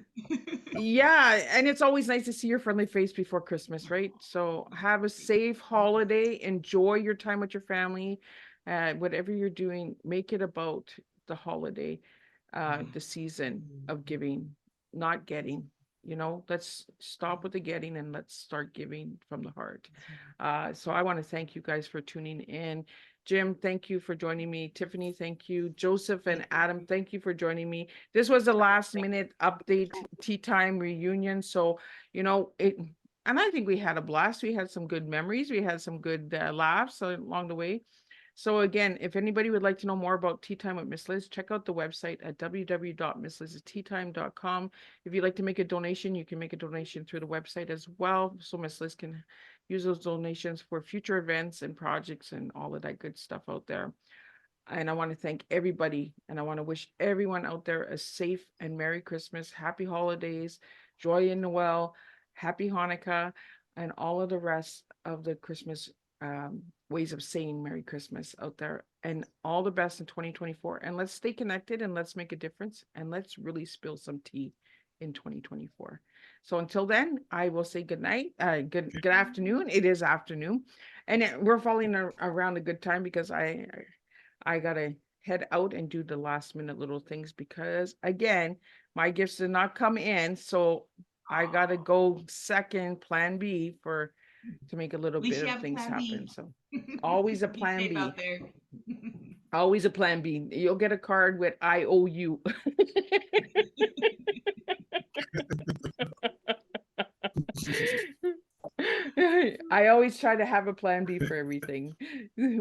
Speaker 1: Yeah, and it's always nice to see your friendly face before Christmas, right? So have a safe holiday. Enjoy your time with your family. Whatever you're doing, make it about the holiday, the season of giving, not getting. You know, let's stop with the getting and let's start giving from the heart. So I want to thank you guys for tuning in. Jim, thank you for joining me. Tiffany, thank you. Joseph and Adam, thank you for joining me. This was a last minute update, tea time reunion. So, you know, and I think we had a blast. We had some good memories. We had some good laughs along the way. So again, if anybody would like to know more about Tea Time with Miss Liz, check out the website at www.misslizteatime.com. If you'd like to make a donation, you can make a donation through the website as well. So Miss Liz can use those donations for future events and projects and all of that good stuff out there. And I want to thank everybody, and I want to wish everyone out there a safe and Merry Christmas, Happy Holidays, Joy in Noel, Happy Hanukkah, and all of the rest of the Christmas ways of saying Merry Christmas out there. And all the best in 2024. And let's stay connected and let's make a difference. And let's really spill some tea in 2024. So until then, I will say good night, good afternoon. It is afternoon, and we're falling around a good time because I gotta head out and do the last minute little things because again, my gifts did not come in, so I gotta go second plan B to make a little
Speaker 5: At least
Speaker 1: bit
Speaker 5: you
Speaker 1: of
Speaker 5: have a
Speaker 1: things
Speaker 5: plan
Speaker 1: happen.
Speaker 5: B.
Speaker 1: So always a
Speaker 5: Be
Speaker 1: plan
Speaker 5: safe
Speaker 1: B.
Speaker 5: out there.
Speaker 1: Always a plan B. You'll get a card with IOU. I always try to have a plan B for everything.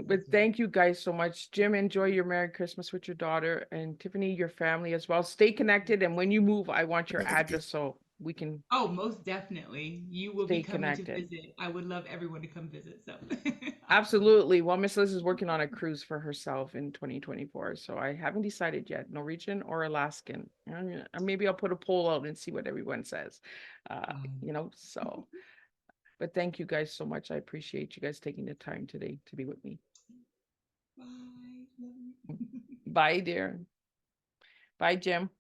Speaker 1: But thank you guys so much. Jim, enjoy your Merry Christmas with your daughter, and Tiffany, your family as well. Stay connected. And when you move, I want your address so we can
Speaker 5: Oh, most definitely. You will be
Speaker 1: stay
Speaker 5: coming to
Speaker 1: connected.
Speaker 5: visit. I would love everyone to come visit. So
Speaker 1: Absolutely. Well, Miss Liz is working on a cruise for herself in 2024. So I haven't decided yet, Norwegian or Alaskan. Maybe I'll put a poll out and see what everyone says. So. But thank you guys so much. I appreciate you guys taking the time today to be with me.
Speaker 5: Bye.
Speaker 1: Bye, dear. Bye, Jim.